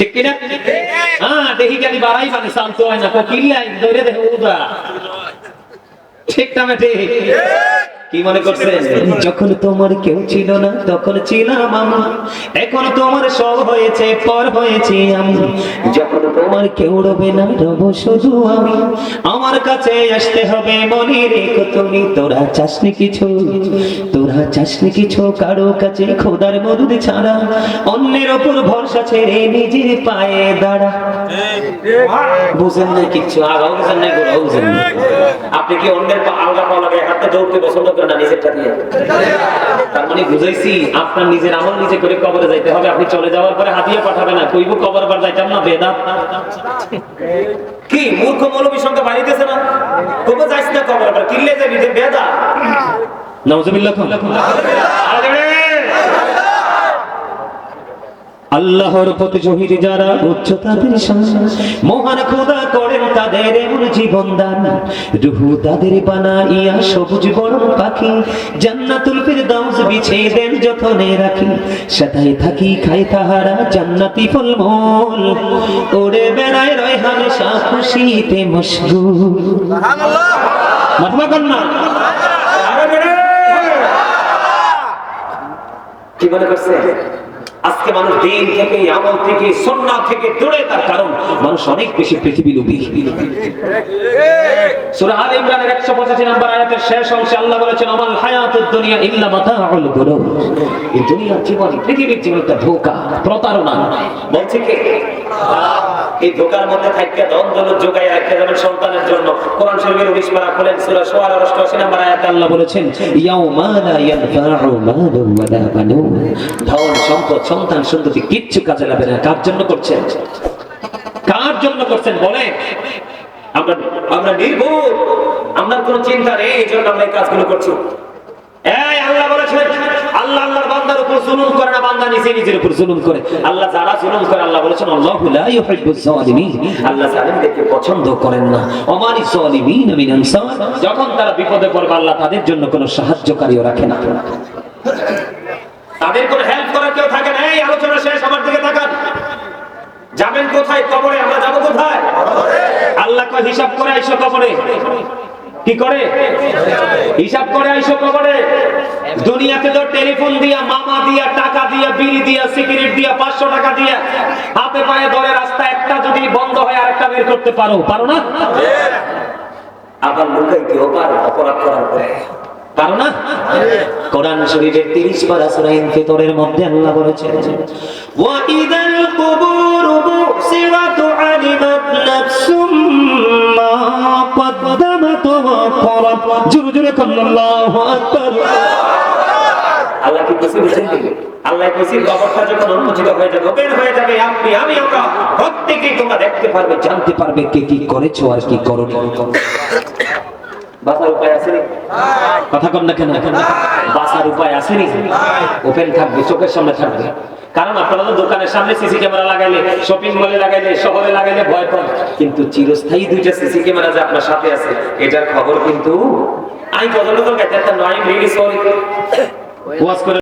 ঠিক কিনা? হ্যাঁ, দেখি খালি বাড়াই মানে শান্ত হয় না, কিল্লাই ধরে দেখে উদা। ঠিক না ঠিক? কি মনে করছেন? যখন তোমার কেউ ছিল না তখন ছিলাম আমি, এখন তোমার সব হয়েছে, পর হয়েছি আমি। যখন তোমার কেউ রবে না, রব শুধু আমি। আমার কাছে আসতে হবে, মনে রেখো তুমি। তোরা চাসনি কিছু, তোরা চাসনি কিছু কারো কাছে, খোদার মদদ ছাড়া। অন্যের ওপর ভরসা ছেড়ে নিজের পায়ে দাঁড়া। বুঝেন না কিচ্ছু, আগাও বুঝেন না, গোড়াও বুঝেন না। আপনি কি অন্যের আলগা পাওয়া হাতে দৌড়তে পছন্দ করেন না, নিজেরটা দিয়ে? তার মানে বুঝাইছি, আপনার নিজের আমল নিজে করে কবরে যাইতে হবে। আপনি চলে যাওয়ার পরে হাতিয়ে পাঠাবে না, কইব কবর বার যাইতাম না, বেদাত। কি মূর্খ মৌলবীর সঙ্গে বাড়িতেছে না, কবে যাইস না কবর বার, কিনলে যাবি যে বেদা। নাউজুবিল্লাহ। আল্লাহর পথে জহির যারা উচ্চ তাদের শান, মহান খোদা করেন তাদের এমন জীবন দান। রূহ তাদের বানাইয়া সবুজ বরণ পাখি, জান্নাতুল ফিরদাউস বিছিয়ে দেন যতনে রাখি। সাথে থাকি খায় তাহারা জান্নাতি ফলমূল, ওড়ে বেড়ায় রয় হামেশা খুশিতে মশগুল। সুবহানাল্লাহ, মারহাবা কন্যা। কি মনে করছে? আজকে মানুষ দিন থেকে, আমল থেকে, সুন্নাহ থেকে দূরে, তার কারণ মানুষ অনেক বেশি পৃথিবী লোভী। সূরা আলে ইমরানের 185 নম্বর আয়াতের শেষ অংশে আল্লাহ বলেছেন, আমাল হায়াতুদ দুনিয়া ইল্লা মাতাউল গুরুর। এই দুনিয়ার জীবন, পৃথিবীর জীবন একটা ধোঁকা, প্রতারণা। বলছে কে? এই ধোঁকার মধ্যে থাইকা ধন দৌলত জোগায় রাখতে যাবেন সন্তানের জন্য। কোরআন শরীফের 19 পারা খোলেন, সূরা শুআরা 88 নম্বর আয়াতে আল্লাহ বলেছেন, ইয়াউমা লা ইয়ানফাউ মালুন ওয়ালা বানুন। ধন সম্পদ, সন্তান সন্ততি কিচ্ছু কাজে লাগবে না। কার জন্য করছেন? কার জন্য করছেন বলেন? আমরা নির্ভুল, আমরা কোনো চিন্তা নেই, এই জন্য আমরা এই কাজগুলো করছি। এই আল্লাহ বলেছেন, আল্লাহ আল্লাহর বান্দার উপর জুলুম করে না, বান্দা নিজের উপর জুলুম করে। আল্লাহ যারা জুলুম করে, আল্লাহ বলেছেন, আল্লাহু লা ইউহিব্বুজ জালিমিন। আল্লাহ জালিমদেরকে পছন্দ করেন না। ওমানি যালিমিন মিন আনসার। যখন তারা বিপদে পড়বে, আল্লাহ তাদের জন্য কোনো সাহায্যকারীও রাখে না, তাদের কোনো হেল্প করার কেউ থাকে না। এই আলোচনা শেষ, আমার দিকে তাকান। যাবেন কোথায়? কবরে। আমরা যাব কোথায়? আল্লাহ কয় হিসাব করে আইসো কবরে। কি করে? হিসাব করে আইসো কবরে। দুনিয়াতে তো টেলিফোন দিয়া, মামা দিয়া, টাকা দিয়া, বিড়ি দিয়া, সিগারেট দিয়া, 500 টাকা দিয়া হাতে পায়ে ধরে রাস্তা একটা যদি বন্ধ হয় আরেকটা বের করতে পারো? পারো না? আবার লুকাইতেও পারো অপরাধ করার পরে, পারো না? কোরআন শরীফের 30 পারা সূরা ইনফিতরের মধ্যে আল্লাহ বলেছেন, ওয়া ইদাল কুবুরু বুসিরাত আলিমাত নাফসুম মা কদ্দামাত ওয়া আখরাত। জোরে জোরে আল্লাহু আকবার। আল্লাহ কি কিছু বুঝেন? আল্লাহ কইছে কবরটা যখন উন্মোচিত হয়ে যাবে, ওপেন হয়ে যাবে, আপনি আমি আমরা প্রত্যেকই তোমরা দেখতে পারবে, জানতে পারবে কে কি করেছো আর কি করোনি। বাঁচার উপায় আছে নি? কথা কম না কেন? বাঁচার উপায় আছে নি? ওপেন থাকবে, চোখের সামনে থাকবে। কারণ আপনারা তো দোকানের সামনে সিসি ক্যামেরা লাগাইলে, শপিং মলে লাগাইলে, শহরে লাগাইলে ভয় পান, কিন্তু চিরস্থায়ী 2টা সিসি ক্যামেরা যে আপনার সাথে আছে, এটার খবর কিন্তু আমি কত লোকের কাছে একটা নয় রিলি সরি ওয়াজ করে